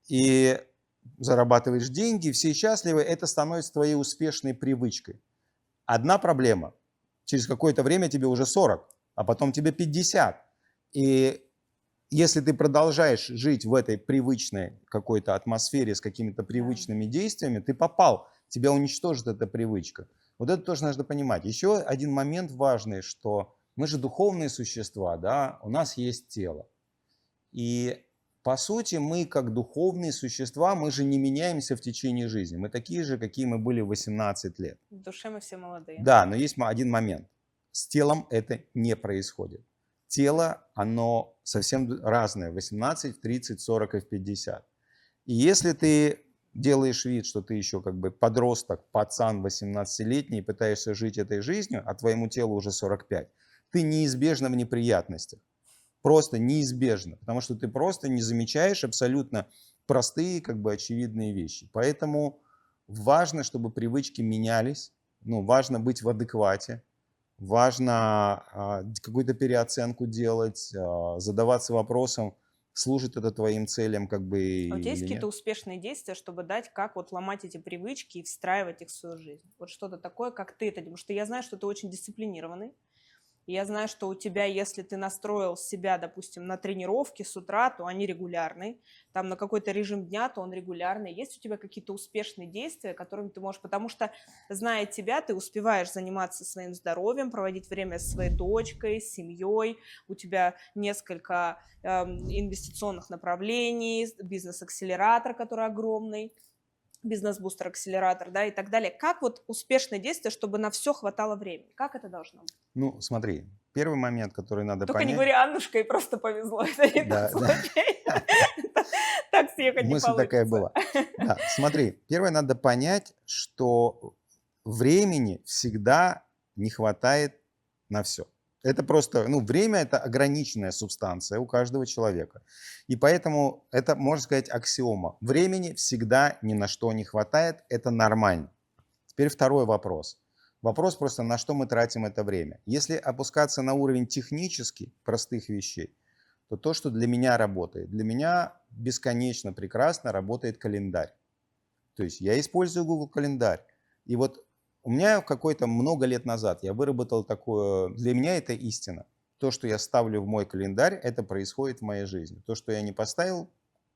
и зарабатываешь деньги, все счастливы, это становится твоей успешной привычкой. Одна проблема. Через какое-то время тебе уже 40, а потом тебе 50. И если ты продолжаешь жить в этой привычной какой-то атмосфере с какими-то привычными действиями, ты попал, тебя уничтожит эта привычка. Вот это тоже нужно понимать. Еще один момент важный, что мы же духовные существа, да, у нас есть тело. И по сути мы как духовные существа, мы же не меняемся в течение жизни. Мы такие же, какие мы были в 18 лет. В душе мы все молодые. Да, но есть один момент. С телом это не происходит. Тело, оно совсем разное. 18, в 30, 40 и в 50. И если ты делаешь вид, что ты еще как бы подросток, пацан 18-летний, пытаешься жить этой жизнью, а твоему телу уже 45, ты неизбежно в неприятностях. Просто неизбежно. Потому что ты просто не замечаешь абсолютно простые, как бы очевидные вещи. Поэтому важно, чтобы привычки менялись. Ну, важно быть в адеквате. Важно какую-то переоценку делать, задаваться вопросом, служит это твоим целям как бы А у тебя есть или какие-то нет. успешные действия, чтобы дать, как вот ломать эти привычки и встраивать их в свою жизнь? Вот что-то такое, как ты это делаешь. Потому что я знаю, что ты очень дисциплинированный. И я знаю, что у тебя, если ты настроил себя, допустим, на тренировки с утра, то они регулярные. Там на какой-то режим дня, то он регулярный. Есть у тебя какие-то успешные действия, которыми ты можешь... Потому что, зная тебя, ты успеваешь заниматься своим здоровьем, проводить время с своей дочкой, с семьей. У тебя несколько инвестиционных направлений, бизнес-акселератор, который огромный, бизнес-бустер-акселератор, да, и так далее. Как вот успешное действие, чтобы на все хватало времени? Как это должно быть? Ну, смотри, первый момент, который надо Только не понять. говори Аннушка, и просто повезло. Это не тот Да, да. случай. Так съехать не мысль такая получится. была. Да, смотри, первое надо понять, что времени всегда не хватает на все. Это просто, ну, время это ограниченная субстанция у каждого человека. И поэтому это, можно сказать, аксиома. Времени всегда ни на что не хватает, это нормально. Теперь второй вопрос. Вопрос просто, на что мы тратим это время. Если опускаться на уровень технический, простых вещей, то, что для меня работает. Для меня бесконечно прекрасно работает календарь. То есть я использую Google календарь. И вот у меня какой-то много лет назад я выработал такое, для меня это истина. То, что я ставлю в мой календарь, это происходит в моей жизни. То, что я не поставил,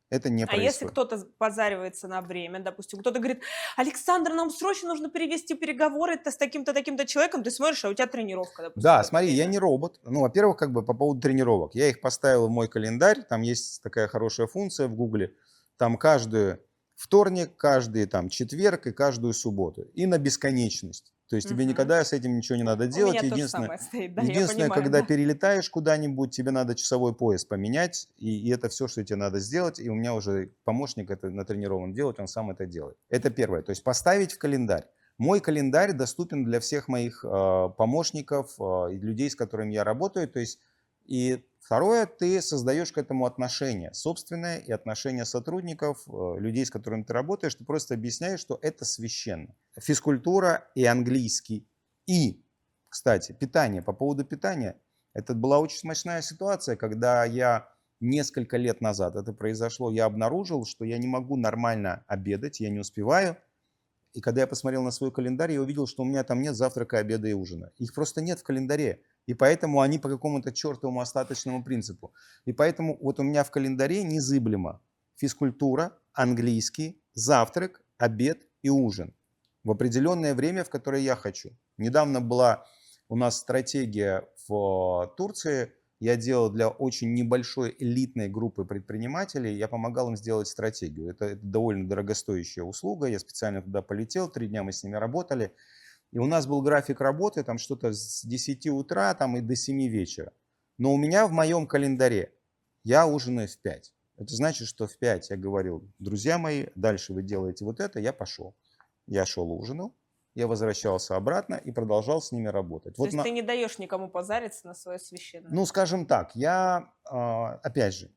это не А если происходит. кто-то позаривается на время, допустим, кто-то говорит: Александр, нам срочно нужно перевести переговоры с таким-то, таким-то человеком, ты смотришь, а у тебя тренировка, допустим, в Да, это смотри, я время. не робот. Ну, во-первых, как бы по поводу тренировок. Я их поставил в мой календарь. Там есть такая хорошая функция в Гугле. Там каждый вторник, каждый там четверг и каждую субботу. И на бесконечность. То есть тебе Мгм. никогда с этим ничего не надо У меня делать. то же Единственное, самое стоит, да, я единственное, понимаю, когда да. перелетаешь куда-нибудь, тебе надо часовой пояс поменять. И это все, что тебе надо сделать. И у меня уже помощник это натренирован делать, он сам это делает. Это первое. То есть поставить в календарь. Мой календарь доступен для всех моих помощников и людей, с которыми я работаю. То есть, и второе, ты создаешь к этому отношение собственное и отношение сотрудников, людей, с которыми ты работаешь. Ты просто объясняешь, что это священно. Физкультура и английский. И, кстати, питание. По поводу питания. Это была очень смешная ситуация, когда я несколько лет назад это произошло, я обнаружил, что я не могу нормально обедать, я не успеваю. И когда я посмотрел на свой календарь, я увидел, что у меня там нет завтрака, обеда и ужина. Их просто нет в календаре. И поэтому они по какому-то чертовому остаточному принципу. И поэтому вот у меня в календаре незыблемо физкультура, английский, завтрак, обед и ужин. В определенное время, в которое я хочу. Недавно была у нас стратегия в Турции. Я делал для очень небольшой элитной группы предпринимателей, я помогал им сделать стратегию. Это довольно дорогостоящая услуга, я специально туда полетел, 3 дня мы с ними работали. И у нас был график работы, там что-то с 10 утра там, и до 7 вечера. Но у меня в моем календаре я ужинаю в 5. Это значит, что в 5 я говорил: друзья мои, дальше вы делаете вот это, я пошел. Я шел ужинал, я возвращался обратно и продолжал с ними работать. То Вот есть ты не даешь никому позариться на свое священное. ну, скажем так, я, опять же,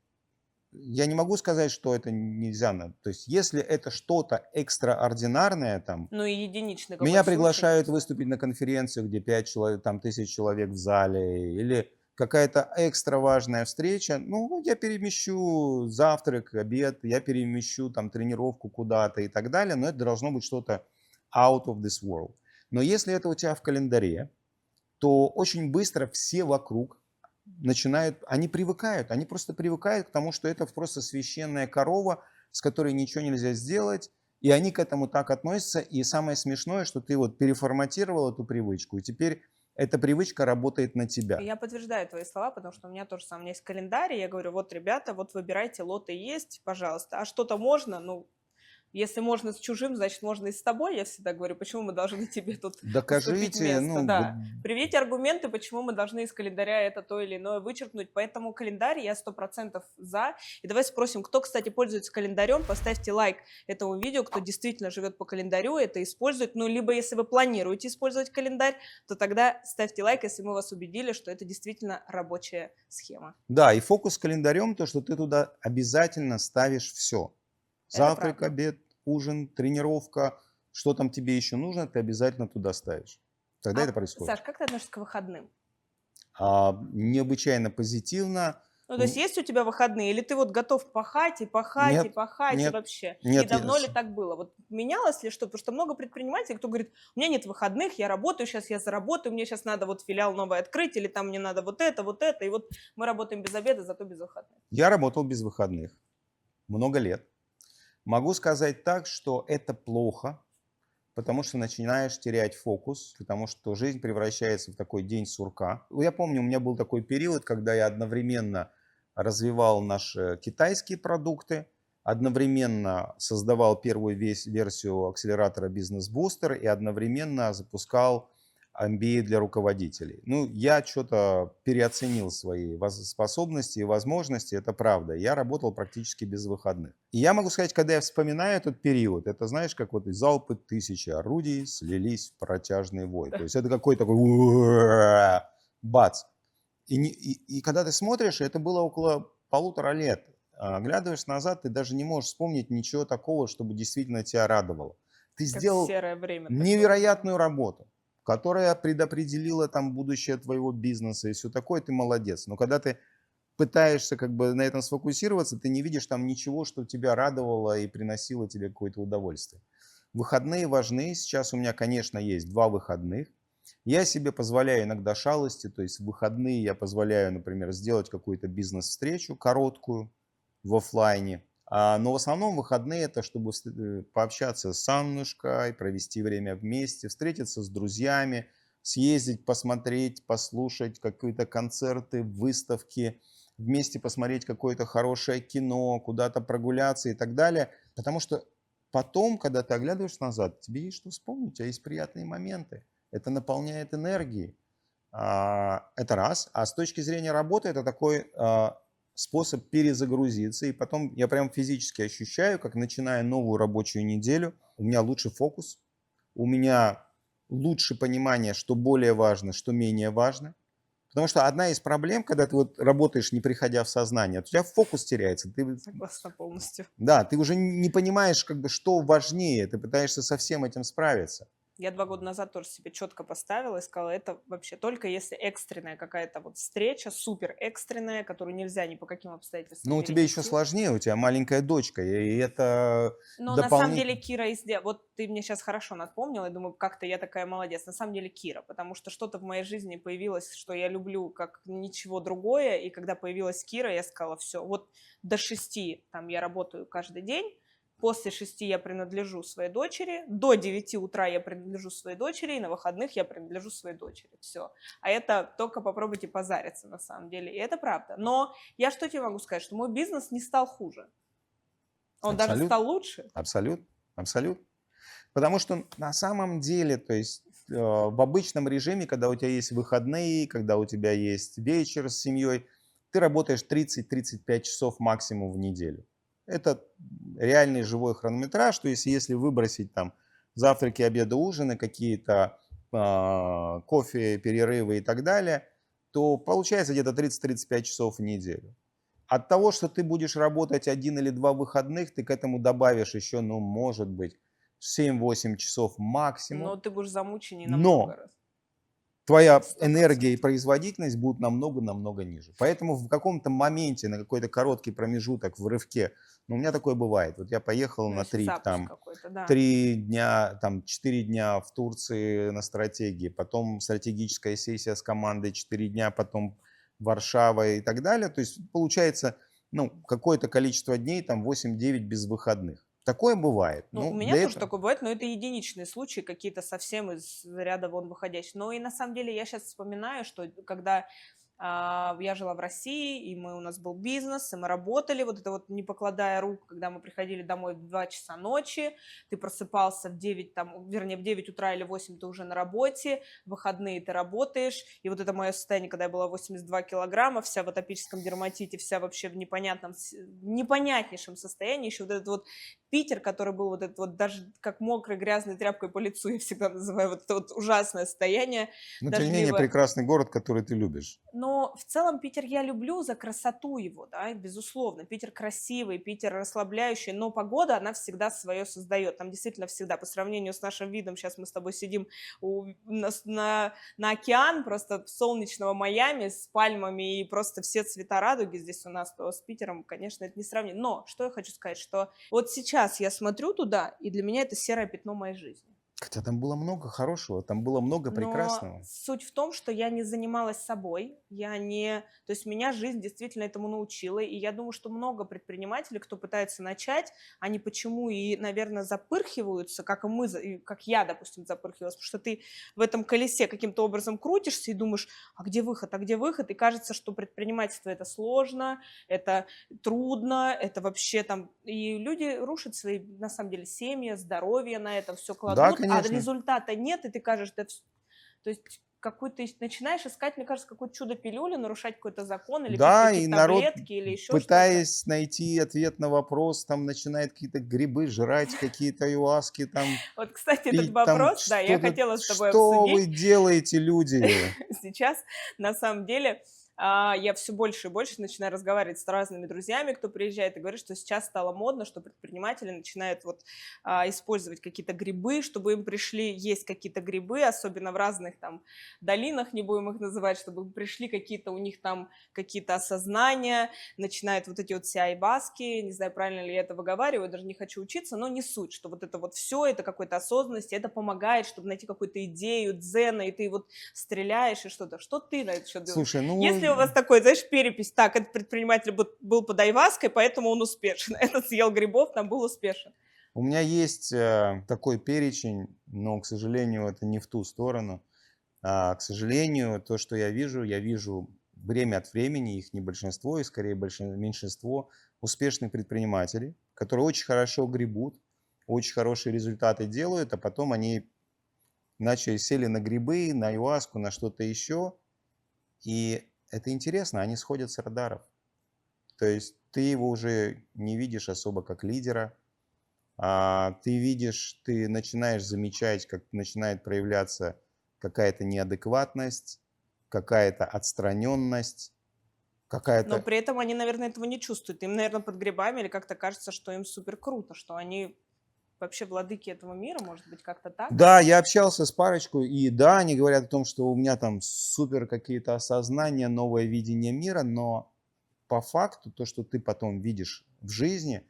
я не могу сказать, что это нельзя. То есть, если это что-то экстраординарное, там, Ну и единичный меня какой-то случай, приглашают допустим. выступить на конференцию, где 5 человек, там, 1000 человек в зале, или какая-то экстра важная встреча, ну, я перемещу завтрак, обед, я перемещу там тренировку куда-то и так далее, но это должно быть что-то out of this world. Но если это у тебя в календаре, то очень быстро все вокруг начинают, они просто привыкают к тому, что это просто священная корова, с которой ничего нельзя сделать, и они к этому так относятся. И самое смешное, что ты вот переформатировал эту привычку, и теперь эта привычка работает на тебя. Я подтверждаю твои слова, потому что у меня тоже самое, у меня есть календарь, и я говорю: вот, ребята, вот выбирайте, лоты есть, пожалуйста, а что-то можно, ну, если можно с чужим, значит, можно и с тобой, я всегда говорю, почему мы должны тебе тут уступить Докажите, место, ну, да. Приведите аргументы, почему мы должны из календаря это то или иное вычеркнуть, поэтому календарь я 100% за. И давай спросим, кто, кстати, пользуется календарем, поставьте лайк этому видео, кто действительно живет по календарю, это использует, ну, либо если вы планируете использовать календарь, то тогда ставьте лайк, если мы вас убедили, что это действительно рабочая схема. да, и фокус с календарем, то, что ты туда обязательно ставишь все. Это Завтрак, правда. обед, ужин, тренировка, что там тебе еще нужно, ты обязательно туда ставишь. Тогда А, это происходит. Саш, как ты относишься к выходным? Необычайно позитивно. Ну, то есть есть у тебя выходные, или ты вот готов пахать и пахать и Нет, пахать и нет, вообще? И нет, давно ли так было? Вот менялось ли что? Потому что много предпринимателей, кто говорит: у меня нет выходных, я работаю, сейчас я заработаю, мне сейчас надо вот филиал новый открыть, или там мне надо вот это, и вот мы работаем без обеда, зато без выходных. я работал без выходных много лет. Могу сказать так, что это плохо, потому что начинаешь терять фокус, потому что жизнь превращается в такой день сурка. Я помню, у меня был такой период, когда я одновременно развивал наши китайские продукты, одновременно создавал первую версию акселератора Business Booster и одновременно запускал MBA для руководителей. Ну, я что-то переоценил свои способности и возможности, это правда. Я работал практически без выходных. И я могу сказать, когда я вспоминаю этот период, это, знаешь, как вот залпы тысячи орудий слились в протяжный вой. То есть это какой-то такой бац. И когда ты смотришь, это было около 1,5 лет. Оглядываешь назад, ты даже не можешь вспомнить ничего такого, чтобы действительно тебя радовало. Ты Как сделал серое время такое, да. невероятную работу, которая предопределила там будущее твоего бизнеса и все такое, ты молодец. Но когда ты пытаешься как бы на этом сфокусироваться, ты не видишь там ничего, что тебя радовало и приносило тебе какое-то удовольствие. Выходные важны. Сейчас у меня, конечно, есть 2 выходных. Я себе позволяю иногда шалости, то есть в выходные я позволяю, например, сделать какую-то бизнес-встречу короткую в оффлайне. Но в основном выходные это чтобы пообщаться с Аннушкой, провести время вместе, встретиться с друзьями, съездить, посмотреть, послушать какие-то концерты, выставки, вместе посмотреть какое-то хорошее кино, куда-то прогуляться и так далее. Потому что потом, когда ты оглядываешься назад, тебе есть что вспомнить, у тебя есть приятные моменты. Это наполняет энергией. Это раз. А с точки зрения работы это такой способ перезагрузиться. И потом я прям физически ощущаю, как начиная новую рабочую неделю, у меня лучше фокус, у меня лучше понимание, что более важно, что менее важно. Потому что одна из проблем, когда ты вот работаешь, не приходя в сознание, у тебя фокус теряется. Согласна полностью. Да, ты уже не понимаешь, как бы, что важнее, ты пытаешься со всем этим справиться. Я 2 года назад тоже себе четко поставила и сказала, это вообще только если экстренная какая-то вот встреча, супер экстренная, которую нельзя ни по каким обстоятельствам Но у тебя еще перенести. сложнее, у тебя маленькая дочка, и это Но на самом деле дополнительно... Кира вот ты мне сейчас хорошо напомнила, я думаю, как-то я такая молодец. На самом деле Кира, потому что что-то в моей жизни появилось, что я люблю как ничего другое, и когда появилась Кира, я сказала, все, вот до 6 там я работаю каждый день, после 6 я принадлежу своей дочери, до 9 утра я принадлежу своей дочери, и на выходных я принадлежу своей дочери. Все. А это только попробуйте позариться на самом деле, и это правда. Но я что тебе могу сказать, что мой бизнес не стал хуже. Он даже Абсолютно, стал лучше. абсолютно, абсолютно. Потому что на самом деле, то есть в обычном режиме, когда у тебя есть выходные, когда у тебя есть вечер с семьей, ты работаешь 30-35 часов максимум в неделю. Это реальный живой хронометраж, то есть если выбросить там завтраки, обеды, ужины, какие-то кофе, перерывы и так далее, то получается где-то 30-35 часов в неделю. От того, что ты будешь работать 1 или 2 выходных, ты к этому добавишь еще, ну, может быть, 7-8 часов Но максимум. ты будешь замученнее намного Но раз. твоя энергия и 100%. производительность будут намного-намного ниже. Поэтому в каком-то моменте, на какой-то короткий промежуток в рывке, ну, у меня такое бывает. Вот я поехал на Значит, трип, запуск там, какой-то, да. 3 дня, там, 4 дня в Турции на стратегии, потом стратегическая сессия с командой 4 дня, потом Варшава и так далее. То есть получается, ну, какое-то количество дней, там 8-9 без выходных. Такое бывает. Ну, у Ну, меня для тоже этого... такое бывает, но это единичные случаи, какие-то совсем из ряда вон выходящие. Но и на самом деле я сейчас вспоминаю, что когда я жила в России, и у нас был бизнес, и мы работали, вот это вот не покладая рук, когда мы приходили домой в 2 часа ночи, ты просыпался в 9, там, вернее, в 9 утра или 8 ты уже на работе, в выходные ты работаешь, и вот это мое состояние, когда я была 82 килограмма, вся в атопическом дерматите, вся вообще в непонятнейшем состоянии, еще вот этот вот Питер, который был вот этот вот даже как мокрой грязной тряпкой по лицу, я всегда называю вот это вот ужасное состояние, Но тем не менее дождливое. прекрасный город, который ты любишь. Но в целом Питер я люблю за красоту его, да, безусловно. Питер красивый, Питер расслабляющий, но погода, она всегда свое создает. Там действительно всегда, по сравнению с нашим видом, сейчас мы с тобой сидим на океан, просто солнечного Майами с пальмами и просто все цвета радуги здесь у нас, то с Питером, конечно, это не сравнить. Но что я хочу сказать, что вот сейчас я смотрю туда, и для меня это серое пятно моей жизни. Хотя там было много хорошего, там было много Но прекрасного. суть в том, что я не занималась собой, то есть меня жизнь действительно этому научила, и я думаю, что много предпринимателей, кто пытается начать, они почему и, наверное, запырхиваются, как и мы, как я, допустим, запырхивалась, потому что ты в этом колесе каким-то образом крутишься и думаешь, а где выход, и кажется, что предпринимательство это сложно, это трудно, это вообще там, и люди рушат свои, на самом деле, семьи, здоровье на это все Да, кладут, а конечно. результата нет, и ты кажешь, да, То есть какую-то начинаешь искать, мне кажется, какую-то чудо-пилюлю, нарушать какой-то закон или пить Да, и какие-то народ, таблетки или еще что-то. пытаясь найти ответ на вопрос, там начинает какие-то грибы жрать, какие-то аюаски там Вот, кстати, этот пить, там вопрос, да, я что-то. хотела с тобой Что вы обсудить. делаете, люди? Сейчас, на самом деле, я все больше и больше начинаю разговаривать с разными друзьями, кто приезжает, и говорит, что сейчас стало модно, что предприниматели начинают вот использовать какие-то грибы, чтобы им пришли есть какие-то грибы, особенно в разных там долинах, не будем их называть, чтобы им пришли какие-то у них там какие-то осознания, начинают вот эти вот все айваски, не знаю, правильно ли я это выговариваю, даже не хочу учиться, но не суть, что вот это вот все, это какой-то осознанность, это помогает, чтобы найти какую-то идею дзена, и ты вот стреляешь и что-то. Что ты на это счет думаешь? Слушай, Если у вас такой, знаешь, перепись, так, этот предприниматель был под айваской, поэтому он успешен, этот съел грибов, там был успешен. у меня есть такой перечень, но, к сожалению, это не в ту сторону. К сожалению, то, что я вижу время от времени, их не большинство, и скорее меньшинство успешных предпринимателей, которые очень хорошо гребут, очень хорошие результаты делают, а потом они сели на грибы, на аюаску, на что-то еще. И это интересно, они сходят с радаров. То есть ты его уже не видишь особо как лидера, ты начинаешь замечать, как начинает проявляться какая-то неадекватность, какая-то отстраненность, Но какая-то... при этом они, наверное, этого не чувствуют. Им, наверное, под грибами или как-то кажется, что им супер круто, что они вообще владыки этого мира, может быть, как-то так? Да, я общался с парочкой, и да, они говорят о том, что у меня там супер какие-то осознания, новое видение мира, но по факту то, что ты потом видишь в жизни,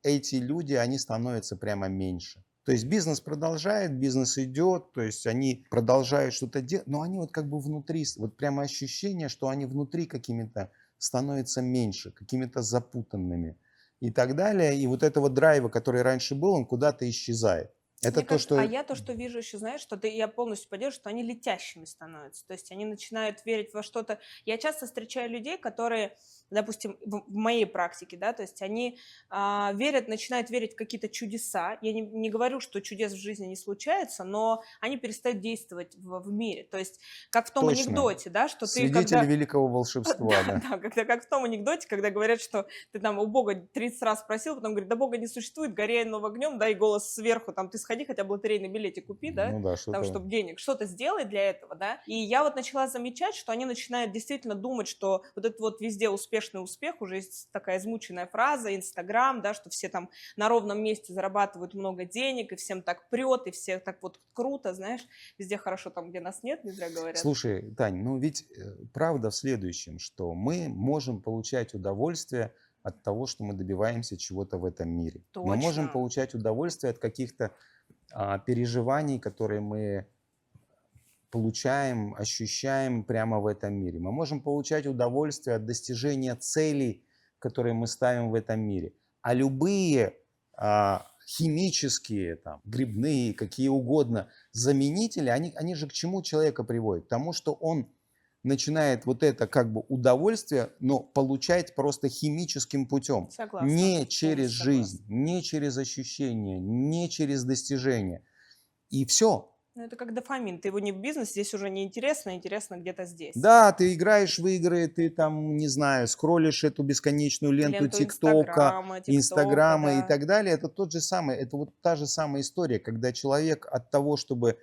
эти люди, они становятся прямо меньше. То есть бизнес продолжает, бизнес идет, то есть они продолжают что-то делать, но они вот как бы внутри, вот прямо ощущение, что они внутри какими-то становятся меньше, какими-то запутанными и так далее. И вот этого драйва, который раньше был, он куда-то исчезает. Это Мне то, кажется, а что... я то, что вижу еще, знаешь, что я полностью поддерживаю, что они летящими становятся. То есть они начинают верить во что-то. Я часто встречаю людей, которые, допустим, в моей практике, да, то есть они верят, начинают верить в какие-то чудеса. Я не говорю, что чудес в жизни не случается, но они перестают действовать в мире. То есть как в том Точно. анекдоте, да, что ты Свидетели когда... великого волшебства, Да, да. да, когда, как в том анекдоте, когда говорят, что ты там у Бога 30 раз спросил, потом говорит, да Бога не существует, гори оно огнем, да, и голос сверху, там, ты сходи, хотя бы лотерейный билетик купи, да, Ну да, там, что-то... чтобы денег, что-то сделай для этого, да. И я вот начала замечать, что они начинают действительно думать, что вот этот вот везде успешный успех, уже есть такая измученная фраза, Инстаграм, да, что все там на ровном месте зарабатывают много денег, и всем так прет, и все так вот круто, знаешь, везде хорошо там, где нас нет, не зря говорят. Слушай, Тань, ну ведь правда в следующем, что мы можем получать удовольствие от того, что мы добиваемся чего-то в этом мире. Мы можем Точно. получать удовольствие от каких-то переживаний, которые мы получаем, ощущаем прямо в этом мире. Мы можем получать удовольствие от достижения целей, которые мы ставим в этом мире. А любые химические, там, грибные, какие угодно заменители, они же к чему человека приводят? К тому, что он начинает вот это как бы удовольствие, но получать просто химическим путем. Согласна, Не через полностью согласна. жизнь, не через ощущения, не через достижения. И все. Ну, это как дофамин. Ты его не в бизнесе, здесь уже не интересно, интересно где-то здесь. Да, ты играешь в игры, ты там, не знаю, скроллишь эту бесконечную ленту Ленту ТикТока, ТикТока, Инстаграма и да. так далее. Это тот же самый, это вот та же самая история, когда человек от того, чтобы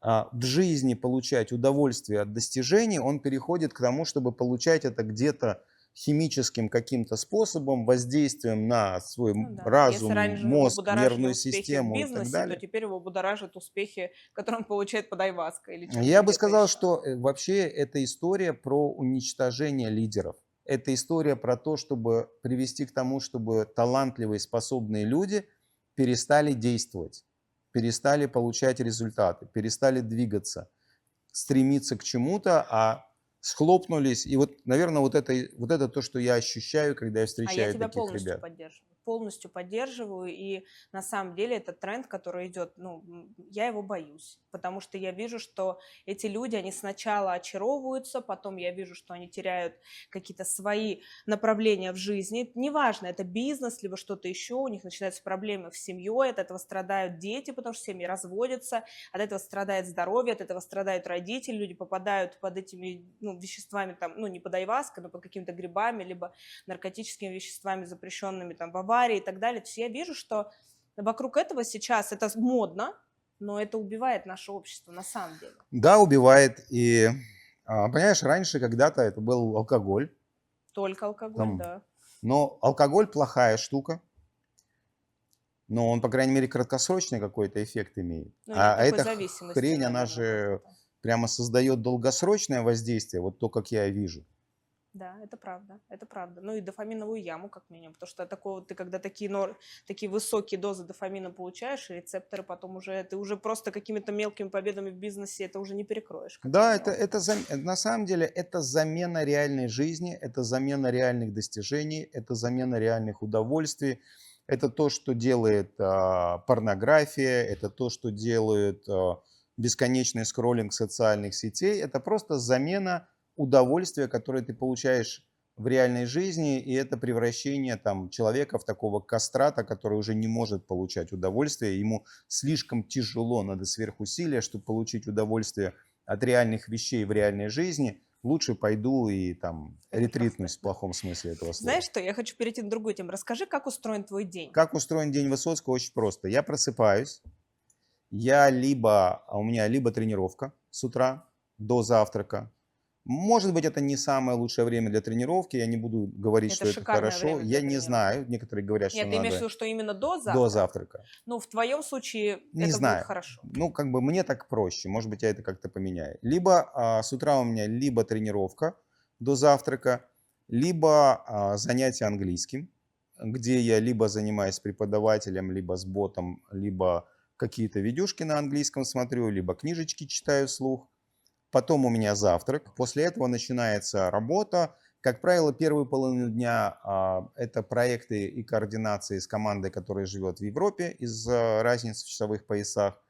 в жизни получать удовольствие от достижений, он переходит к тому, чтобы получать это где-то химическим каким-то способом, воздействием на свой Ну да. Если разум, раньше его мозг, будоражили нервную успехи в систему и так бизнесе, то далее. теперь его будоражат успехи, которые он получает под айваской или чем-то Я бы где-то сказал, еще. что вообще это история про уничтожение лидеров. Это история про то, чтобы привести к тому, чтобы талантливые, способные люди перестали действовать, перестали получать результаты, перестали двигаться, стремиться к чему-то, а схлопнулись. И вот, наверное, вот это то, что я ощущаю, когда я А я встречаю тебя таких полностью ребят. поддерживаю. полностью поддерживаю, и на самом деле это тренд, который идет, ну, я его боюсь, потому что я вижу, что эти люди, они сначала очаровываются, потом я вижу, что они теряют какие-то свои направления в жизни, неважно, это бизнес, либо что-то еще, у них начинаются проблемы в семье, от этого страдают дети, потому что семьи разводятся, от этого страдает здоровье, от этого страдают родители, люди попадают под этими, ну, веществами, там, ну, не под айваской, но под какими-то грибами, либо наркотическими веществами, запрещенными там в аварии и так далее. То есть я вижу, что вокруг этого сейчас это модно, но это убивает наше общество на самом деле. Да, убивает. И, понимаешь, раньше когда-то это был алкоголь. Только алкоголь, Там, да. но алкоголь плохая штука. Но он, по крайней мере, краткосрочный какой-то эффект имеет. Ну, нет А такой эта зависимости, хрень, она наверное, же какой-то. прямо создает долгосрочное воздействие, вот то, как я вижу. Да, это правда, это правда. Ну и дофаминовую яму, как минимум, потому что такого, ты когда такие высокие дозы дофамина получаешь, и рецепторы потом уже, ты уже просто какими-то мелкими победами в бизнесе это уже не перекроешь, как Да, минимум. на самом деле это замена реальной жизни, это замена реальных достижений, это замена реальных удовольствий. Это то, что делает порнография, это то, что делает бесконечный скроллинг социальных сетей. Это просто замена удовольствия, которое ты получаешь в реальной жизни, и это превращение там, человека в такого кастрата, который уже не может получать удовольствие. Ему слишком тяжело, надо сверхусилия, чтобы получить удовольствие от реальных вещей в реальной жизни. Лучше пойду и там Это ретритнусь в просто. плохом смысле этого слова. Знаешь что, я хочу перейти на другую тему. Расскажи, как устроен твой день? Как устроен день Высоцкого? Очень просто. Я просыпаюсь, у меня либо тренировка с утра до завтрака. Может быть, это не самое лучшее время для тренировки, я не буду говорить, Это что это шикарное хорошо. время для Я не тренировки. знаю, некоторые говорят, что Нет, ты имеешь в надо виду, что именно до до завтрака? завтрака. Ну, в твоем случае Не это будет знаю. хорошо. Ну, как бы мне так проще. Может быть, я это как-то поменяю. Либо с утра у меня либо тренировка до завтрака, либо занятие английским, где я либо занимаюсь с преподавателем, либо с ботом, либо какие-то видюшки на английском смотрю, либо книжечки читаю вслух. Потом у меня завтрак. После этого начинается работа. Как правило, первую половину дня это проекты и координации с командой, которая живет в Европе из-за разницы в часовых поясах.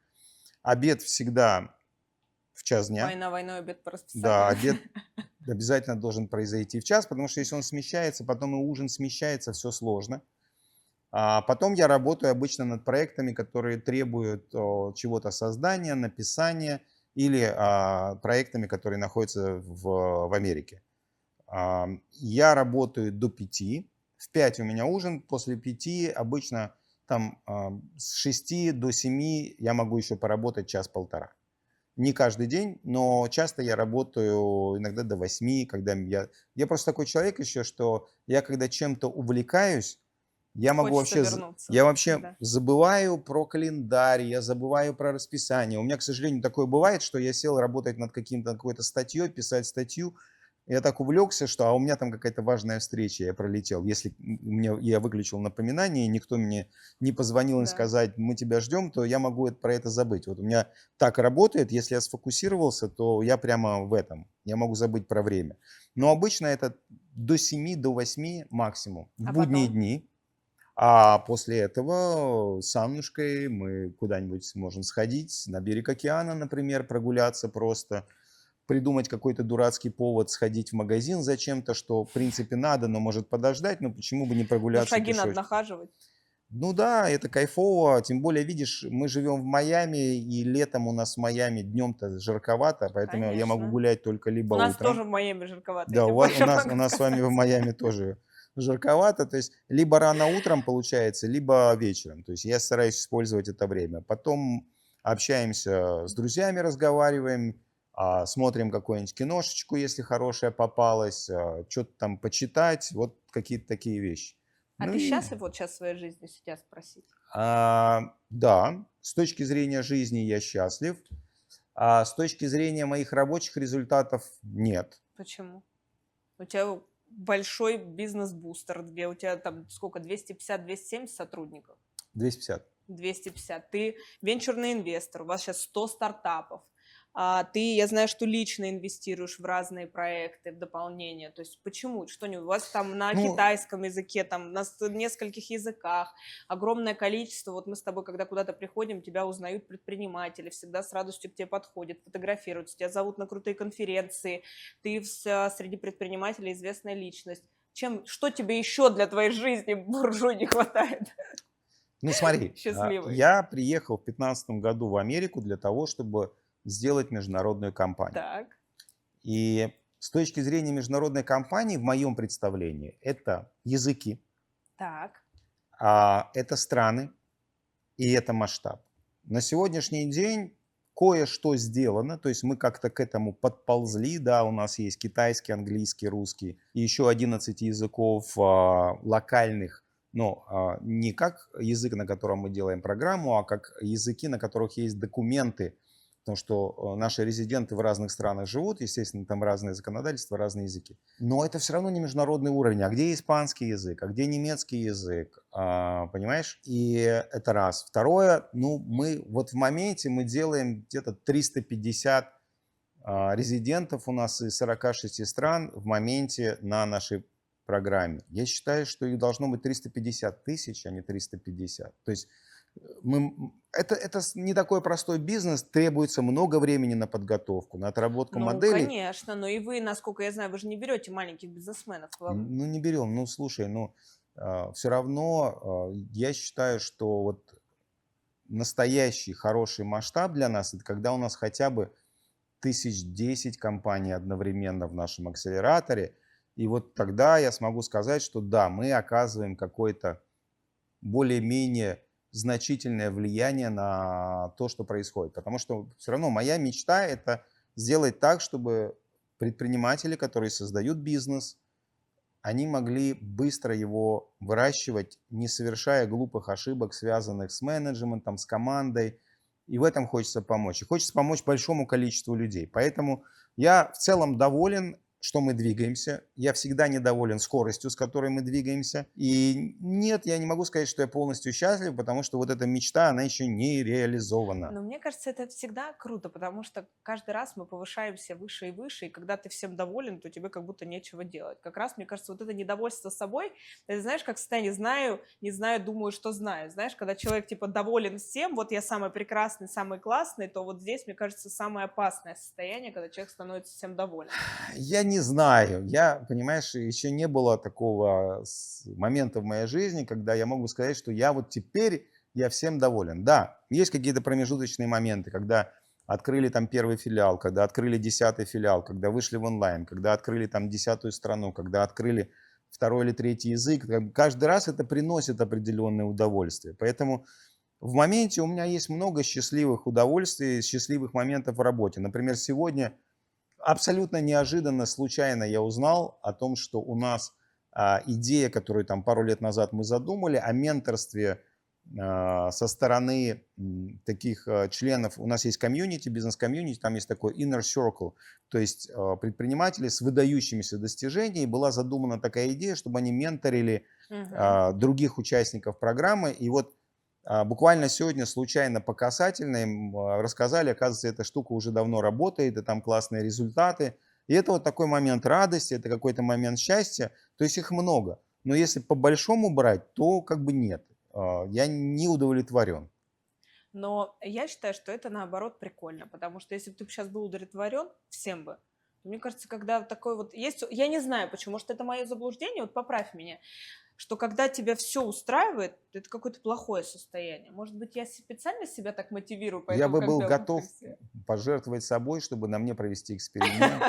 Обед всегда в час дня. Война войной, обед по Да, расписанию. обед обязательно должен произойти в час, потому что если он смещается, потом и ужин смещается, все сложно. Потом я работаю обычно над проектами, которые требуют чего-то создания, написания или проектами, которые находятся в Америке. Я работаю до 5. В 5 у меня ужин, после 5 обычно там с 6 до 7 я могу еще поработать час-полтора. Не каждый день, но часто я работаю иногда до 8, когда я просто такой человек еще, что я когда чем-то увлекаюсь, я могу Хочется вообще, вернуться. я вообще Да. забываю про календарь, я забываю про расписание. У меня, к сожалению, такое бывает, что я сел работать над какой-то статьей, писать статью. Я так увлекся, что у меня там какая-то важная встреча, я пролетел. Если я выключил напоминание, и никто мне не позвонил и Да. сказать, мы тебя ждем, то я могу про это забыть. Вот у меня так работает, если я сфокусировался, то я прямо в этом. Я могу забыть про время. Но обычно это до 7, до 8 максимум. В А будние потом? дни. А после этого с Аннушкой мы куда-нибудь можем сходить, на берег океана, например, прогуляться просто, придумать какой-то дурацкий повод, сходить в магазин зачем-то, что в принципе надо, но может подождать, но почему бы не Ну, прогуляться шаги надо пешочком? нахаживать. Ну да, это кайфово, тем более, видишь, мы живем в Майами, и летом у нас в Майами днем-то жарковато, поэтому я могу Конечно. гулять только либо У нас тоже утром. в Майами жарковато, я Да, тебе у больше нас, у могу нас с вами в сказать. Майами тоже жарковато, то есть либо рано утром получается, либо вечером. То есть я стараюсь использовать это время. Потом общаемся с друзьями, разговариваем, смотрим какую-нибудь киношечку, если хорошая попалась, что-то там почитать, вот какие-то такие вещи. А Ну ты и счастлив вот сейчас в своей жизни, если тебя спросить? да, с точки зрения жизни я счастлив, а с точки зрения моих рабочих результатов нет. Почему? У тебя большой бизнес-бустер, где у тебя там сколько, 250-270 сотрудников? 250. 250. Ты венчурный инвестор, у вас сейчас 100 стартапов. Ты, я знаю, что лично инвестируешь в разные проекты, в дополнение. То есть почему? Что не у вас там на Ну, китайском языке, там на нескольких языках, огромное количество. Вот мы с тобой, когда куда-то приходим, тебя узнают предприниматели, всегда с радостью к тебе подходят, фотографируются, тебя зовут на крутые конференции, ты среди предпринимателей известная личность. Что тебе еще для твоей жизни, буржуй, не хватает? ну смотри, Счастливый. я приехал в 2015 году в Америку для того, чтобы сделать международную компанию. Так, И с точки зрения международной компании, в моем представлении, это языки, так, это страны и это масштаб. На сегодняшний день кое-что сделано, то есть мы как-то к этому подползли, да, у нас есть китайский, английский, русский и еще 11 языков локальных, но не как язык, на котором мы делаем программу, а как языки, на которых есть документы, потому что наши резиденты в разных странах живут, естественно, там разные законодательства, разные языки. Но это все равно не международный уровень. А где испанский язык, а где немецкий язык, понимаешь? И это раз. Второе, ну, мы вот в моменте мы делаем где-то 350 резидентов у нас из 46 стран в моменте на нашей программе. Я считаю, что их должно быть 350 тысяч, а не 350. То есть это не такой простой бизнес, требуется много времени на подготовку, на отработку ну, моделей. конечно, но и вы, насколько я знаю, вы же не берете маленьких бизнесменов к вам. Ну, не берем. Ну, слушай, ну, все равно я считаю, что вот настоящий хороший масштаб для нас, это когда у нас хотя бы 1010 компаний одновременно в нашем акселераторе. И вот тогда я смогу сказать, что да, мы оказываем какое-то более-менее значительное влияние на то, что происходит. Потому что все равно моя мечта – это сделать так, чтобы предприниматели, которые создают бизнес, они могли быстро его выращивать, не совершая глупых ошибок, связанных с менеджментом, с командой. И в этом хочется помочь. И хочется помочь большому количеству людей. Поэтому я в целом доволен, что мы двигаемся. Я всегда недоволен скоростью, с которой мы двигаемся. И нет, я не могу сказать, что я полностью счастлив, потому что вот эта мечта, она еще не реализована. Но мне кажется, это всегда круто, потому что каждый раз мы повышаемся выше и выше, и когда ты всем доволен, то тебе как будто нечего делать. Как раз, мне кажется, вот это недовольство собой, это знаешь, как в состоянии знаю, не знаю, думаю, что знаю. Знаешь, когда человек типа доволен всем, вот я самый прекрасный, самый классный, то вот здесь, мне кажется, самое опасное состояние, когда человек становится всем доволен. Я не знаю. Я, понимаешь, еще не было такого момента в моей жизни, когда я могу сказать, что я вот теперь я всем доволен. Да, есть какие-то промежуточные моменты, когда открыли там первый филиал, когда открыли 10-й филиал, когда вышли в онлайн, когда открыли там 10-ю страну, когда открыли второй или третий язык. Каждый раз это приносит определенное удовольствие. Поэтому в моменте у меня есть много счастливых удовольствий, счастливых моментов в работе. Например, сегодня абсолютно неожиданно, случайно я узнал о том, что у нас идея, которую там пару лет назад мы задумали, о менторстве со стороны таких членов. У нас есть комьюнити, бизнес-комьюнити, там есть такой inner circle, то есть предприниматели с выдающимися достижениями. Была задумана такая идея, чтобы они менторили Мгм. других участников программы. И вот буквально сегодня случайно по касательной им рассказали, оказывается, эта штука уже давно работает, и там классные результаты. И это вот такой момент радости, это какой-то момент счастья. То есть их много. Но если по большому брать, то как бы нет. Я не удовлетворен. Но я считаю, что это наоборот прикольно, потому что если бы ты сейчас был удовлетворен всем бы, то мне кажется, когда такой вот есть, я не знаю почему, может это мое заблуждение, вот поправь меня, что когда тебя все устраивает, это какое-то плохое состояние. Может быть, я специально себя так мотивирую, Я поэтому бы как был белка в готов колесе. пожертвовать собой, чтобы на мне провести эксперимент.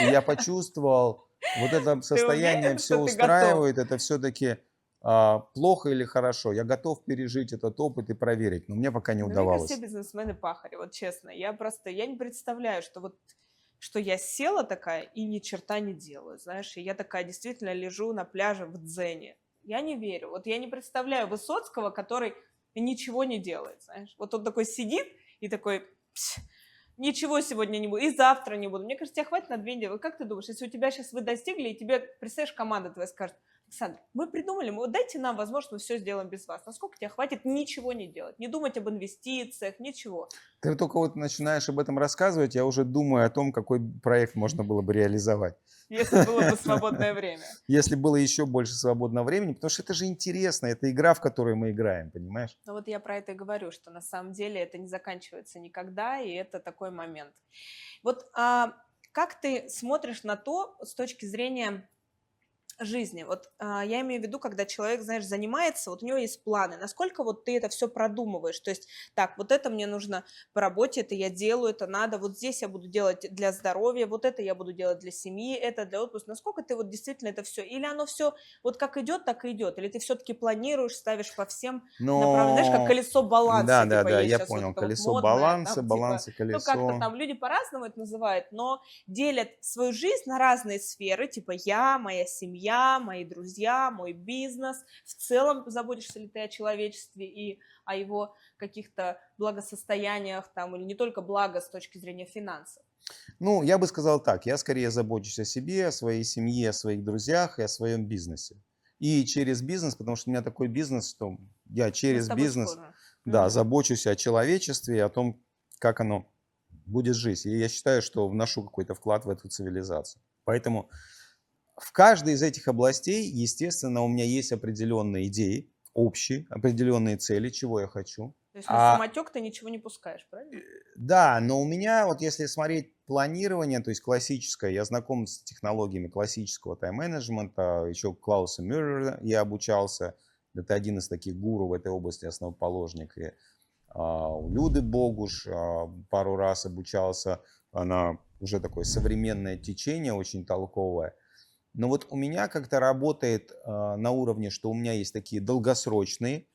И я почувствовал, вот это Ты состояние уверен, все что ты готов? устраивает, это все-таки плохо или хорошо. Я готов пережить этот опыт и проверить, но мне пока не Ну, мне кажется, удавалось. все бизнесмены пахари, вот честно. Я не представляю, что вот что я села такая и ни черта не делаю, знаешь, и я такая действительно лежу на пляже в дзене. Я не верю. Вот я не представляю Высоцкого, который ничего не делает, знаешь. Вот он такой сидит и такой: «Пс, ничего сегодня не буду, и завтра не буду». Мне кажется, тебе хватит на 2 недели. Вот как ты думаешь, если у тебя сейчас вы достигли, и тебе, представляешь, команда твоя скажет: Александр, мы придумали, вот дайте нам возможность, мы все сделаем без вас. Насколько тебе хватит ничего не делать, не думать об инвестициях, ничего. Ты только вот начинаешь об этом рассказывать, я уже думаю о том, какой проект можно было бы реализовать. Если было бы свободное время. Если было еще больше свободного времени, потому что это же интересно, это игра, в которой мы играем, понимаешь? Но вот я про это и говорю, что на самом деле это не заканчивается никогда, и это такой момент. Вот как ты смотришь на то с точки зрения жизни? Вот я имею в виду, когда человек, знаешь, занимается, вот у него есть планы, насколько вот ты это все продумываешь, то есть, так, вот это мне нужно по работе, это я делаю, это надо, вот здесь я буду делать для здоровья, вот это я буду делать для семьи, это для отпуска, насколько ты вот действительно это все, или оно все вот как идет, так и идет, или ты все-таки планируешь, ставишь по всем направлениям, знаешь, как Но колесо баланса, да, да, типа да, есть я сейчас вот понял. это вот Колесо модное, баланса, там, типа, баланс и ну, как-то колесо. там люди по-разному это называют, но делят свою жизнь на разные сферы, типа я, моя семья, мои друзья, мой бизнес. В целом заботишься ли ты о человечестве и о его каких-то благосостояниях там, или не только благо с точки зрения финансов? Ну, я бы сказал так, я скорее забочусь о себе, о своей семье, о своих друзьях и о своем бизнесе. И через бизнес, потому что у меня такой бизнес, что я Мы с через тобой бизнес, схожи. да, Мгм. забочусь о человечестве и о том, как оно будет жить. И я считаю, что вношу какой-то вклад в эту цивилизацию. Поэтому в каждой из этих областей, естественно, у меня есть определенные идеи, общие, определенные цели, чего я хочу. То есть на А самотек ты ничего не пускаешь, правильно? да, но у меня, вот если смотреть планирование, то есть классическое, я знаком с технологиями классического тайм-менеджмента, еще Клауса Мюррера я обучался, это один из таких гуру в этой области, основоположник. И у Люды Богуш пару раз обучался, она уже такое современное течение, очень толковое. Но вот у меня как-то работает на уровне, что у меня есть такие долгосрочные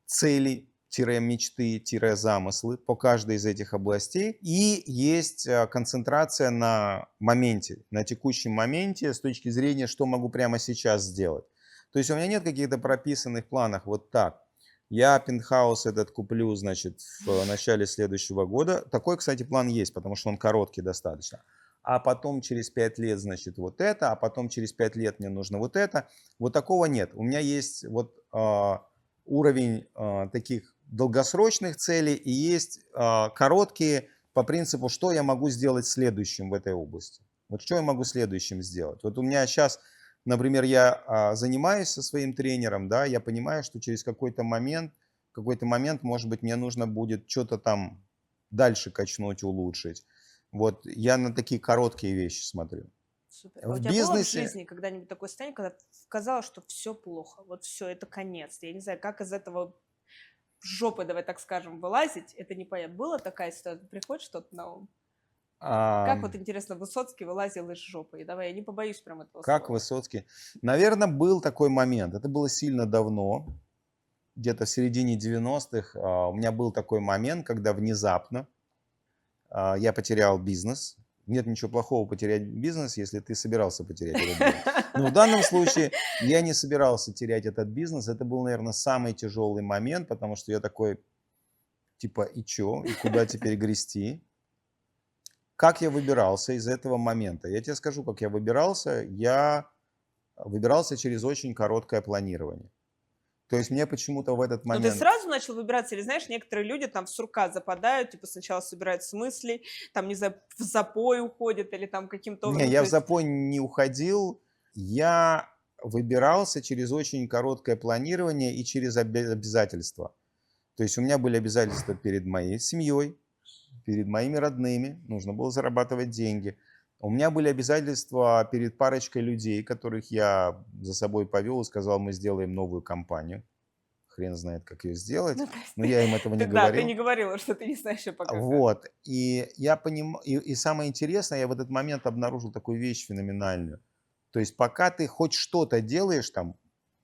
цели, мечты, замыслы по каждой из этих областей. И есть концентрация на моменте, на текущем моменте с точки зрения, что могу прямо сейчас сделать. То есть у меня нет каких-то прописанных планов вот так. Я пентхаус этот куплю, значит, в начале следующего года. Такой, кстати, план есть, потому что он короткий достаточно. А потом через 5 лет, значит, вот это, а потом через 5 лет мне нужно вот это. Вот такого нет. У меня есть вот уровень таких долгосрочных целей и есть короткие по принципу, что я могу сделать следующим в этой области. Вот что я могу следующим сделать. Вот у меня сейчас, например, я занимаюсь со своим тренером, да, я понимаю, что через какой-то момент, может быть, мне нужно будет что-то там дальше качнуть, улучшить. Вот я на такие короткие вещи смотрю. Супер. А у В тебя было в бизнесе, жизни когда-нибудь такое состояние, когда казалось, что все плохо, вот все, это конец? Я не знаю, как из этого жопы, давай так скажем, вылазить, это непонятно. Была такая ситуация? Приходит что-то на ум? Как вот, интересно, Высоцкий вылазил из жопы? И давай, я не побоюсь прям этого как слова. Высоцкий, наверное, был такой момент. Это было сильно давно, где-то в середине 90-х. У меня был такой момент, когда внезапно я потерял бизнес. Нет ничего плохого потерять бизнес, если ты собирался потерять этот бизнес. Но в данном случае я не собирался терять этот бизнес. Это был, наверное, самый тяжелый момент, потому что я такой, типа, и чё? И куда теперь грести? Как я выбирался из этого момента? Я тебе скажу, как я выбирался. Я выбирался через очень короткое планирование. То есть мне почему-то в этот Ну, ты момент... сразу начал выбираться, или, знаешь, некоторые люди там в сурка западают, типа сначала собирают с мыслей, там, не знаю, в запой уходят, или там каким-то, Не, ну, я то в есть, запой не уходил. Я выбирался через очень короткое планирование и через обязательства. То есть у меня были обязательства перед моей семьей, перед моими родными. Нужно было зарабатывать деньги. У меня были обязательства перед парочкой людей, которых я за собой повел и сказал, мы сделаем новую компанию. Хрен знает, как ее сделать. ну, то есть Но я им этого не да, ты говорил. не говорила, что ты не знаешь еще пока как. Вот. И я понимаю, и самое интересное, я в этот момент обнаружил такую вещь феноменальную. То есть пока ты хоть что-то делаешь там,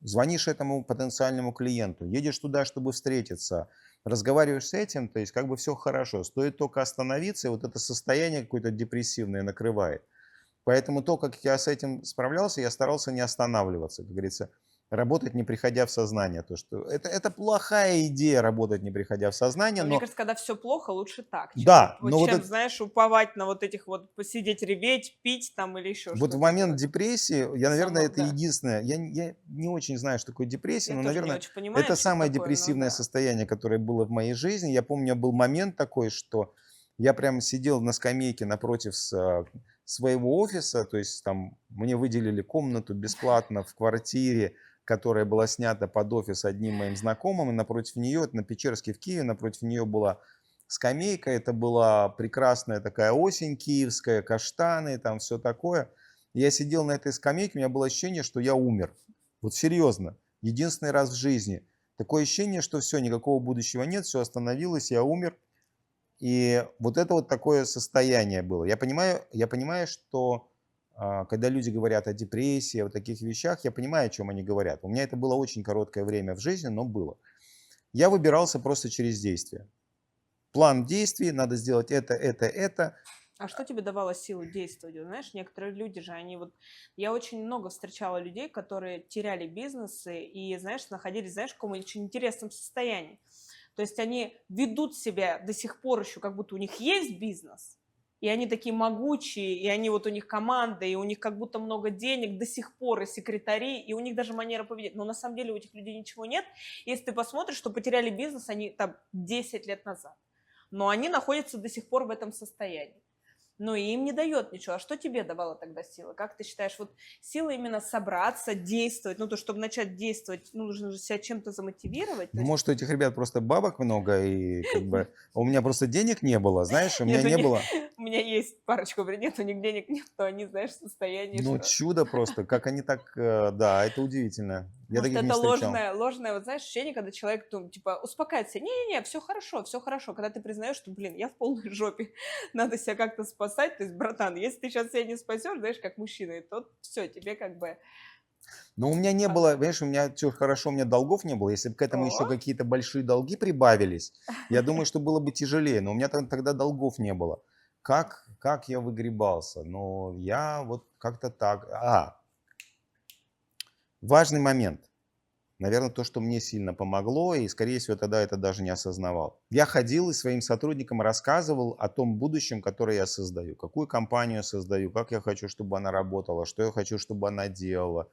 звонишь этому потенциальному клиенту, едешь туда, чтобы встретиться, разговариваешь с этим, то есть как бы все хорошо. Стоит только остановиться, и вот это состояние какое-то депрессивное накрывает. Поэтому то, как я с этим справлялся, я старался не останавливаться, как говорится, Работать, не приходя в сознание. То, что это плохая идея работать, не приходя в сознание, Но мне но кажется, когда все плохо, лучше так, да, но вот чем, это знаешь, уповать на вот этих вот посидеть, реветь, пить там или еще вот в что-то момент делать. депрессии, я, наверное, Самое, это да. единственное, я не очень знаю, что такое депрессия, Я но, тоже не наверное, очень понимаю, это что это самое такое, но депрессивное да. состояние, которое было в моей жизни. Я помню, у меня был момент такой, что я прям сидел на скамейке напротив своего офиса, то есть там мне выделили комнату бесплатно в квартире, которая была снята под офис одним моим знакомым, и напротив нее, это на Печерске в Киеве, напротив нее была скамейка, это была прекрасная такая осень киевская, каштаны, там все такое. Я сидел на этой скамейке, у меня было ощущение, что я умер. Вот серьезно. Единственный раз в жизни. Такое ощущение, что все, никакого будущего нет, все остановилось, я умер. И вот это вот такое состояние было. Я понимаю, что когда люди говорят о депрессии, о таких вещах, я понимаю, о чем они говорят. У меня это было очень короткое время в жизни, но было. Я выбирался просто через действие. План действий, надо сделать это. А что тебе давало силу действовать? Вот знаешь, некоторые люди же, они вот... Я очень много встречала людей, которые теряли бизнесы и, знаешь, находились, знаешь, в каком очень интересном состоянии. То есть они ведут себя до сих пор еще, как будто у них есть бизнес, и они такие могучие, и они вот у них команда, и у них как будто много денег до сих пор, и секретари, и у них даже манера поведения. Но на самом деле у этих людей ничего нет. Если ты посмотришь, что потеряли бизнес они там 10 лет назад. Но они находятся до сих пор в этом состоянии. Но им не дает ничего. А что тебе давало тогда сила? Как ты считаешь, вот сила именно собраться, действовать, ну, то, чтобы начать действовать, ну, нужно же себя чем-то замотивировать, то Ну, есть, может, у этих ребят просто бабок много, и как бы у меня просто денег не было, знаешь, у меня нет, не было. у меня есть парочку нет, у них денег нет, то они, знаешь, в состоянии, Ну, что... чудо просто, как они так, да, это удивительно. Я Может, таких не это встречал. ложное, вот знаешь, ощущение, когда человек, ну, типа, успокаивается. Не-не-не, все хорошо. Когда ты признаешь, что, блин, я в полной жопе, надо себя как-то спасать. То есть, братан, если ты сейчас себя не спасешь, знаешь, как мужчина, то все, тебе как бы Но у меня не было, хана. понимаешь, у меня все хорошо, у меня долгов не было. Если бы к этому О, еще какие-то большие долги прибавились, я думаю, что было бы тяжелее. Но у меня тогда долгов не было. Как я выгребался? Ну, я вот как-то так. Важный момент. Наверное, то, что мне сильно помогло, и, скорее всего, тогда это даже не осознавал. Я ходил и своим сотрудникам рассказывал о том будущем, которое я создаю. Какую компанию создаю, как я хочу, чтобы она работала, что я хочу, чтобы она делала.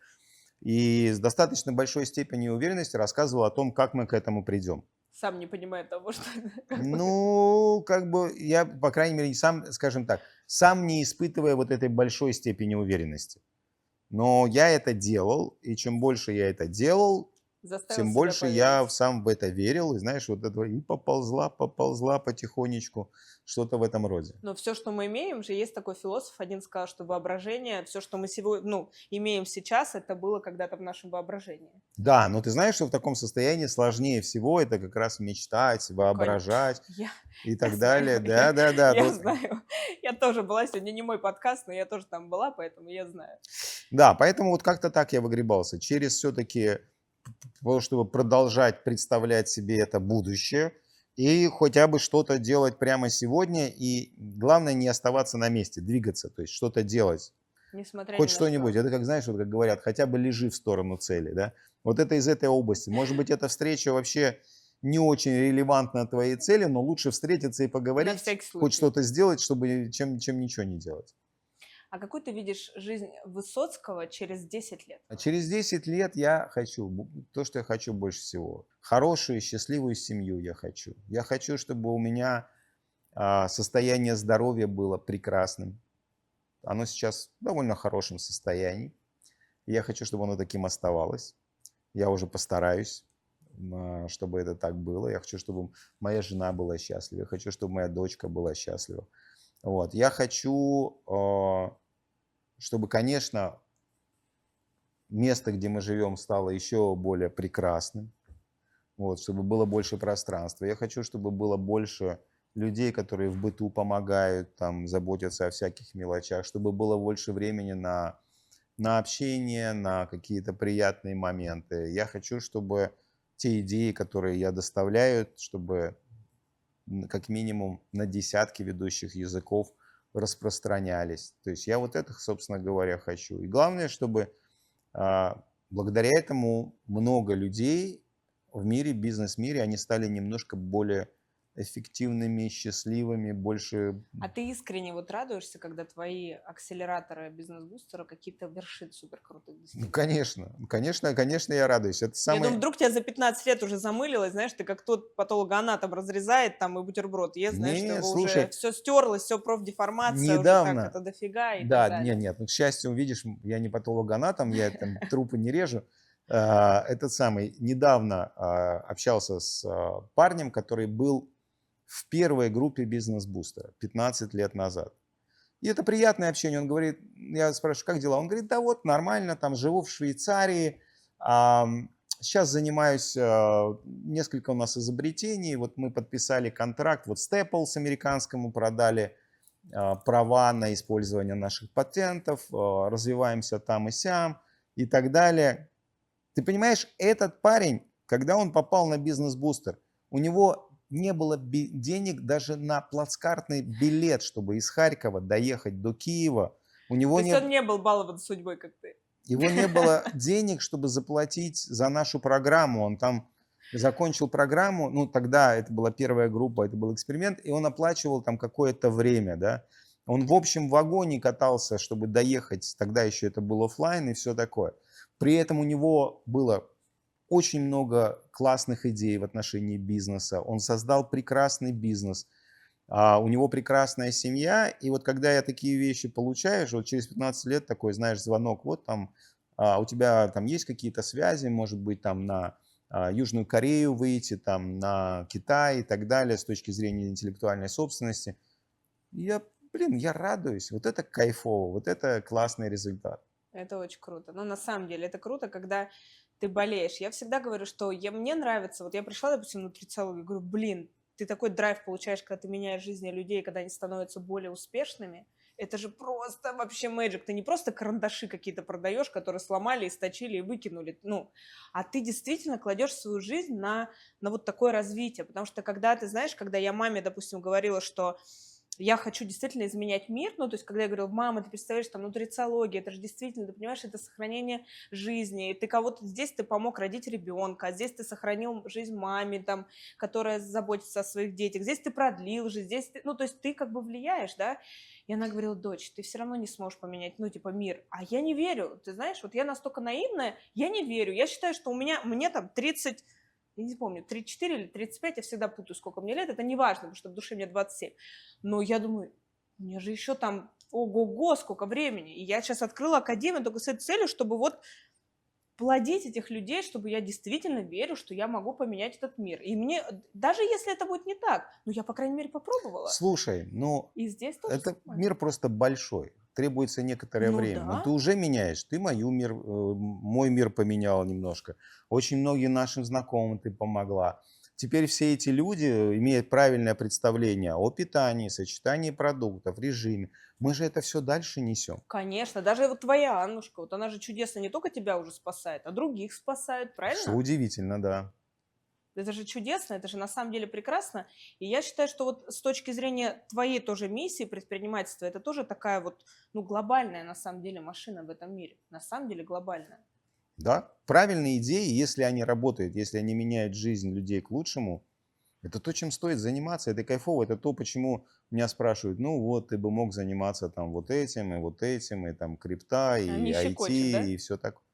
И с достаточно большой степенью уверенности рассказывал о том, как мы к этому придем. сам не понимает того, что как бы... Ну, как бы я, по крайней мере, сам, скажем так, сам не испытывая вот этой большой степени уверенности. Но я это делал, и чем больше я это делал, Заставил тем себя больше я поверить. сам в это верил. И знаешь, вот это и поползла потихонечку, что-то в этом роде. Но все, что мы имеем, же есть такой философ, один сказал, что воображение, все, что мы сегодня, ну, имеем сейчас, это было когда-то в нашем воображении. Да, но ты знаешь, что в таком состоянии сложнее всего это как раз мечтать, Конь. воображать Я, и я так далее. знаю, Да. я Вот, знаю. Я тоже была, сегодня не мой подкаст, но я тоже там была, поэтому я знаю. да, поэтому вот как-то так я выгребался. Через все-таки, чтобы продолжать представлять себе это будущее и хотя бы что-то делать прямо сегодня. И главное не оставаться на месте, двигаться, то есть что-то делать. Несмотря Хоть ни на что-нибудь. что. Это как, знаешь, вот как говорят, хотя бы лежи в сторону цели, да. Вот это из этой области. Может быть, эта встреча вообще не очень релевантна твоей цели, но лучше встретиться и На поговорить, всякий хоть случай. что-то сделать, чтобы чем ничего не делать. А какой ты видишь жизнь Высоцкого через 10 лет? А через 10 лет я хочу то, что я хочу больше всего. Хорошую, счастливую семью я хочу. Я хочу, чтобы у меня состояние здоровья было прекрасным. Оно сейчас в довольно хорошем состоянии. Я хочу, чтобы оно таким оставалось. Я уже постараюсь, чтобы это так было. Я хочу, чтобы моя жена была счастлива. Я хочу, чтобы моя дочка была счастлива. Вот. Я хочу, чтобы, конечно, место, где мы живем, стало еще более прекрасным. Вот, чтобы было больше пространства. Я хочу, чтобы было больше людей, которые в быту помогают, там, заботятся о всяких мелочах, чтобы было больше времени на общение, на какие-то приятные моменты. Я хочу, чтобы те идеи, которые я доставляю, чтобы как минимум на десятки ведущих языков распространялись. То есть я вот это, собственно говоря, хочу. И главное, чтобы благодаря этому много людей в мире, бизнес-мире, они стали немножко более эффективными, счастливыми, больше. А ты искренне вот радуешься, когда твои акселераторы, бизнес-бустеры какие-то вершин супер крутых Ну, достигают? конечно, конечно, конечно, я радуюсь. Это Я думаю, самое. вдруг тебя за 15 лет уже замылилось, знаешь, ты как тот патологоанатом разрезает там и бутерброд ест, знаешь, что Не, его уже слушай, все стерлось, все профдеформация, уже так недавно, это дофига и так да, нет, далее. нет, ну, к счастью, видишь, я не патологоанатом, я там трупы не режу. Этот самый, недавно общался с парнем, который был в первой группе бизнес-бустера 15 лет назад. И это приятное общение. Он говорит, я спрашиваю, как дела? Он говорит, да вот, нормально, там живу в Швейцарии, сейчас занимаюсь, несколько у нас изобретений, вот мы подписали контракт, вот Staples американскому продали права на использование наших патентов, развиваемся там и сям и так далее. Ты понимаешь, этот парень, когда он попал на бизнес-бустер, у него не было денег даже на плацкартный билет, чтобы из Харькова доехать до Киева. У него То есть он не, не был балован судьбой, как ты. его не было денег, чтобы заплатить за нашу программу. Он там закончил программу, ну тогда это была первая группа, это был эксперимент, и он оплачивал там какое-то время, да. Он в общем вагоне катался, чтобы доехать, тогда еще это был оффлайн и все такое. При этом у него было очень много классных идей в отношении бизнеса. Он создал прекрасный бизнес. У него прекрасная семья. И вот когда я такие вещи получаешь, вот через 15 лет такой, знаешь, звонок, вот там у тебя там есть какие-то связи, может быть, там на Южную Корею выйти, там на Китай и так далее с точки зрения интеллектуальной собственности. И я радуюсь. Вот это кайфово, вот это классный результат. Это очень круто. Но на самом деле это круто, когда ты болеешь. Я всегда говорю, что мне нравится, вот я пришла, допустим, в нутрициологию, говорю, блин, ты такой драйв получаешь, когда ты меняешь жизни людей, когда они становятся более успешными. Это же просто вообще мэджик. Ты не просто карандаши какие-то продаешь, которые сломали, источили и выкинули. Ну, а ты действительно кладешь свою жизнь на вот такое развитие. Потому что когда ты знаешь, когда я маме, допустим, говорила, что я хочу действительно изменять мир, ну, то есть, когда я говорила, мама, ты представляешь, там, нутрициология, это же действительно, ты понимаешь, это сохранение жизни, и ты кого-то, здесь ты помог родить ребенка, а здесь ты сохранил жизнь маме, там, которая заботится о своих детях, здесь ты продлил жизнь, здесь ты, ну, то есть, ты как бы влияешь, да, и она говорила, дочь, ты все равно не сможешь поменять, ну, типа, мир, а я не верю, ты знаешь, вот я настолько наивная, я не верю, я считаю, что мне там 30, я не помню, 34 или 35, я всегда путаю, сколько мне лет, это не важно, потому что в душе мне 27. Но я думаю, мне же еще там ого-го, сколько времени. И я сейчас открыла академию только с этой целью, чтобы вот плодить этих людей, чтобы я действительно верю, что я могу поменять этот мир. И мне, даже если это будет не так, ну я, по крайней мере, попробовала. Слушай, ну, И здесь тоже это самое. мир просто большой, требуется некоторое Ну время. да, Но ты уже меняешь, ты мой мир поменял немножко. Очень многим нашим знакомым ты помогла. Теперь все эти люди имеют правильное представление о питании, сочетании продуктов, режиме. Мы же это все дальше несем. конечно. Даже вот твоя Аннушка, вот она же чудесно не только тебя уже спасает, а других спасает, Что правильно? удивительно, да. Это же чудесно, это же на самом деле прекрасно. И я считаю, что вот с точки зрения твоей тоже миссии предпринимательства, это тоже такая вот, ну, глобальная на самом деле машина в этом мире. На самом деле глобальная. Да, правильные идеи, если они работают, если они меняют жизнь людей к лучшему, это то, чем стоит заниматься, это кайфово, это то, почему меня спрашивают, ну вот, ты бы мог заниматься там вот этим, и там крипта, и Не IT, щекочет, да? и все такое.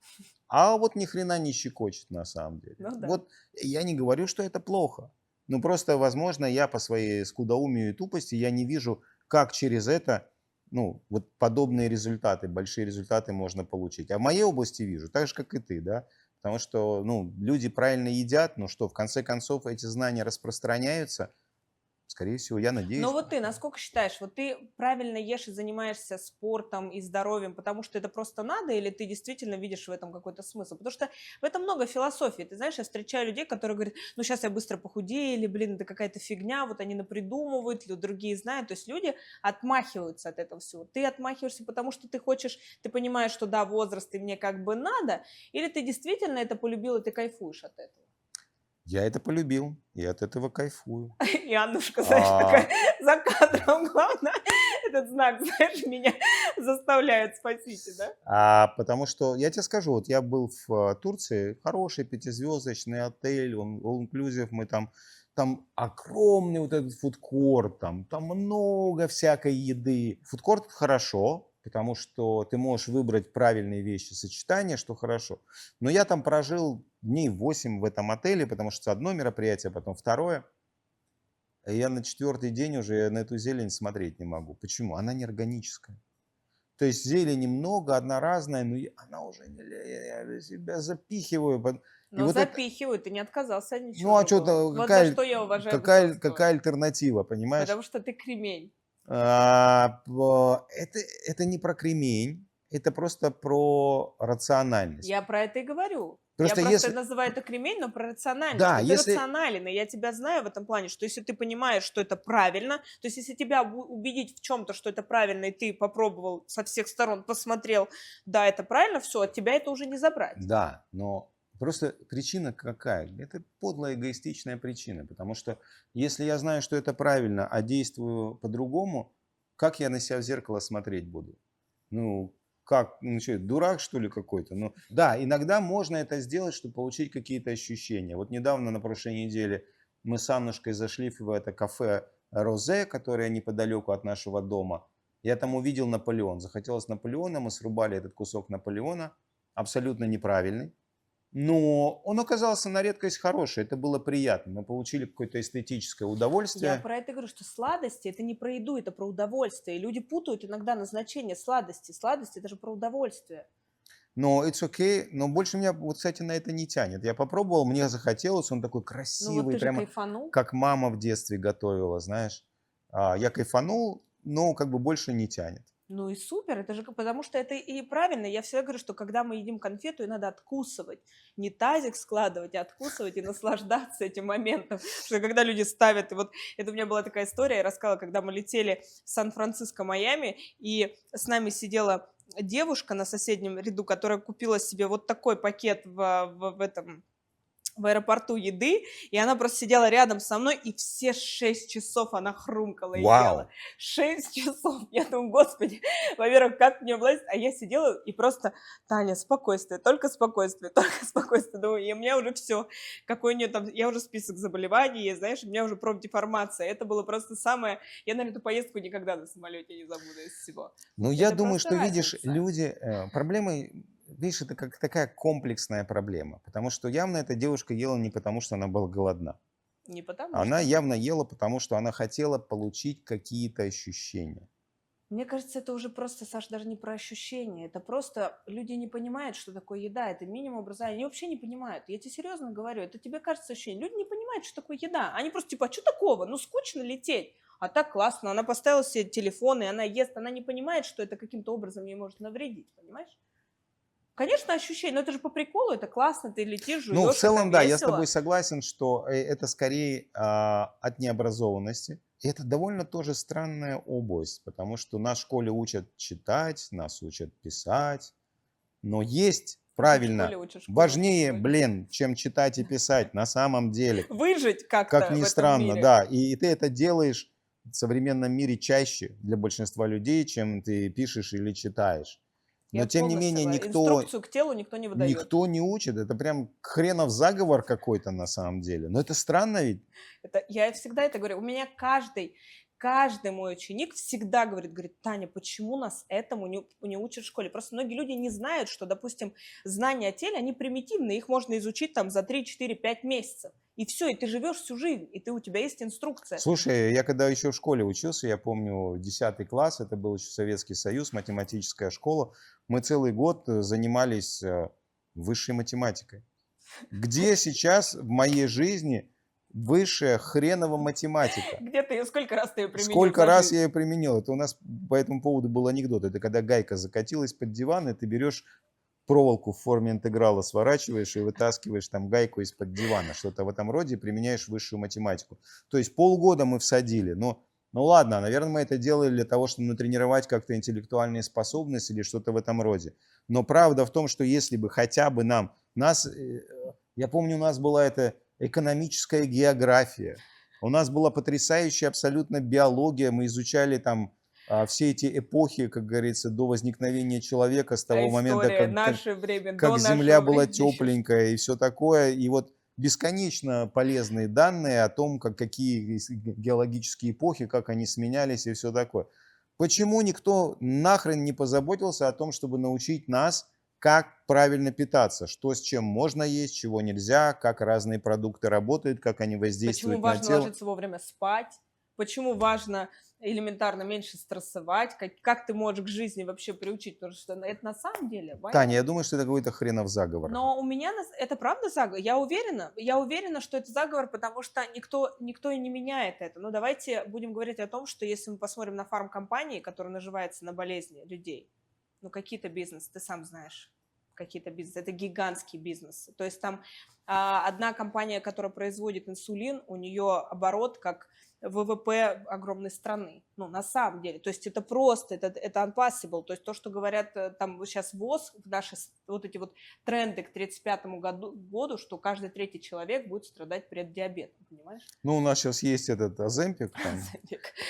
А вот ни хрена не щекочет на самом деле. Ну да. Вот я не говорю, что это плохо. Ну просто, возможно, я по своей скудоумию и тупости, я не вижу, как через это, ну, вот подобные результаты, большие результаты можно получить. А в моей области вижу, так же, как и ты, да. Потому что, ну, люди правильно едят, ну что, в конце концов, эти знания распространяются. Скорее всего, я Но надеюсь, вот ты, насколько считаешь, вот ты правильно ешь и занимаешься спортом и здоровьем, потому что это просто надо, или ты действительно видишь в этом какой-то смысл? Потому что в этом много философии. Ты знаешь, я встречаю людей, которые говорят, ну сейчас я быстро похудею, или, блин, это какая-то фигня, вот они напридумывают, или другие знают. То есть люди отмахиваются от этого всего. Ты отмахиваешься, потому что ты хочешь, ты понимаешь, что да, возраст, и мне как бы надо, или ты действительно это полюбил, и ты кайфуешь от этого? Я это полюбил, и от этого кайфую. И Аннушка, знаешь, А, такая за кадром, главное, этот знак, знаешь, меня заставляет, спасите, да? потому что я тебе скажу, вот я был в Турции, хороший пятизвездочный отель, он all inclusive, мы там огромный вот этот фудкорт, там много всякой еды. Фудкорт хорошо, потому что ты можешь выбрать правильные вещи, сочетания, что хорошо. Но я там прожил дней 8 в этом отеле, потому что одно мероприятие, потом второе. И я на четвертый день уже на эту зелень смотреть не могу. Почему? Она неорганическая. То есть зелени много, одноразная, но она уже я себя запихиваю. И Но вот это, запихивают, ты не отказался от ничего ну а другого. что-то, Вот за что я уважаю какая Высоцкого. альтернатива, понимаешь? Потому что ты кремень. Это не про кремень, это просто про рациональность. Я про это и говорю. Я Просто просто если, называю это кремень, но про рациональность. да, Но ты если, рационален, и я тебя знаю в этом плане, что если ты понимаешь, что это правильно, то есть если тебя убедить в чем-то, что это правильно, и ты попробовал со всех сторон, посмотрел, да, это правильно, все, от тебя это уже не забрать. да, но просто причина какая? Это подлая эгоистичная причина, потому что если я знаю, что это правильно, а действую по-другому, как я на себя в зеркало смотреть буду? Ну, как, ну что, дурак что ли какой-то? Ну, да, иногда можно это сделать, чтобы получить какие-то ощущения. Вот недавно, на прошлой неделе, мы с Аннушкой зашли в это кафе Розе, которое неподалеку от нашего дома. Я там увидел Наполеон. Захотелось Наполеона, мы срубали этот кусок Наполеона, абсолютно неправильный. Но он оказался на редкость хороший, это было приятно. Мы получили какое-то эстетическое Я удовольствие. про это говорю, что сладости это не про еду, это про удовольствие. И люди путают иногда назначение сладости. Сладости это же про удовольствие. Но it's okay, но больше меня, вот, кстати, на это не тянет. Я попробовал, мне захотелось, он такой Ну вот красивый, ты же прямо кайфанул. как мама в детстве готовила, знаешь. Я кайфанул, но как бы больше не тянет. Ну и супер, это же потому что это и правильно. Я всегда говорю, что когда мы едим конфету, ее надо откусывать. Не тазик складывать, а откусывать и наслаждаться этим моментом. Что когда люди ставят, и вот это у меня была такая история, я рассказала, когда мы летели в Сан-Франциско, Майами, и с нами сидела девушка на соседнем ряду, которая купила себе вот такой пакет в этом в аэропорту еды, и она просто сидела рядом со мной, и все 6 часов она хрумкала и ела. Вау! 6 часов. Я думаю, господи, во-первых, как мне влазить? А я сидела и просто, Таня, спокойствие, только спокойствие, только спокойствие. Думаю, и у меня уже все, какой у нее там, я уже список заболеваний, есть, знаешь, у меня уже профдеформация. Это было просто самое, я, наверное, эту поездку никогда на самолете не забуду из всего. Ну, я Это думаю, просто что, видишь, разница. люди, проблемы, видишь, это как такая комплексная проблема. Потому что явно эта девушка ела не потому, что она была голодна. Не потому Она что. явно ела, потому что она хотела получить какие-то ощущения. Мне кажется, это уже просто, Саш, даже не про ощущения. Это просто люди не понимают, что такое еда. Это минимум образования. Они вообще не понимают. Я тебе серьезно говорю. Это тебе кажется ощущение. Люди не понимают, что такое еда. Они просто типа, а что такого? Ну, скучно лететь. А так классно. Она поставила себе телефон, и она ест. Она не понимает, что это каким-то образом ей может навредить. Понимаешь? Конечно, ощущение. Но это же по приколу. Это классно. Ты летишь, Ну, в живешь, это целом, да, я с тобой весело. согласен, что это скорее от необразованности. И это довольно тоже странная область, потому что нас в школе учат читать, нас учат писать, но есть Что ты в правильно школе учишь? Куда учишь в важнее, школе? блин, чем читать и писать на самом деле. Выжить Как как-то ни в этом странно, мире. да. И ты это делаешь в современном мире чаще для большинства людей, чем ты пишешь или читаешь. Но Я тем не полностью менее согласна. Инструкцию к телу никто не выдает. никто не учит. Это прям хренов заговор какой-то на самом деле. Но это странно ведь. Это, я всегда это говорю. У меня каждый мой ученик всегда говорит, Таня, почему нас этому не учат в школе? Просто многие люди не знают, что, допустим, знания о теле, они примитивные, их можно изучить там за 3, 4, 5 месяцев. И все, и ты живешь всю жизнь, и у тебя есть инструкция. Слушай, я когда еще в школе учился, я помню 10 класс, это был еще Советский Союз, математическая школа, мы целый год занимались высшей математикой. Где сейчас в моей жизни высшая хренова математика? Где ты ее, сколько раз ты ее применил Сколько за раз жизнь? я ее применил? Это у нас по этому поводу был анекдот. Это когда гайка закатилась под диван, и ты берешь проволоку в форме интеграла, сворачиваешь и вытаскиваешь там гайку из-под дивана. Что-то в этом роде, применяешь высшую математику. То есть полгода мы всадили. Но, ну ладно, наверное, мы это делали для того, чтобы натренировать как-то интеллектуальные способности или что-то в этом роде. Но правда в том, что если бы хотя бы я помню, у нас была эта экономическая география. У нас была потрясающая абсолютно биология. Мы изучали там все эти эпохи, как говорится, до возникновения человека, с того момента, История, наше время, как до Земля нашего была времени, еще что. тепленькая и все такое. И вот бесконечно полезные данные о том, какие геологические эпохи, как они сменялись и все такое. Почему никто нахрен не позаботился о том, чтобы научить нас, как правильно питаться, что с чем можно есть, чего нельзя, как разные продукты работают, как они Почему воздействуют на важно тело? ложиться вовремя спать? Почему важно элементарно меньше стрессовать? Как ты можешь к жизни вообще приучить? Потому что это на самом деле Таня, война. я думаю, что это какой-то хренов заговор. Но у меня это правда заговор. Я уверена, что это заговор, потому что никто и не меняет это. Но давайте будем говорить о том, что если мы посмотрим на фармкомпании, которые наживаются на болезни людей, ну какие-то бизнес, ты сам знаешь, какие-то бизнесы, это гигантский бизнес. То есть там одна компания, которая производит инсулин, у нее оборот как ВВП огромной страны. Ну, на самом деле. То есть это просто, это unpassable. То есть то, что говорят там сейчас ВОЗ, наши вот эти вот тренды к 1935 году, что каждый третий человек будет страдать преддиабетом, понимаешь? Ну, у нас сейчас есть этот Оземпик там.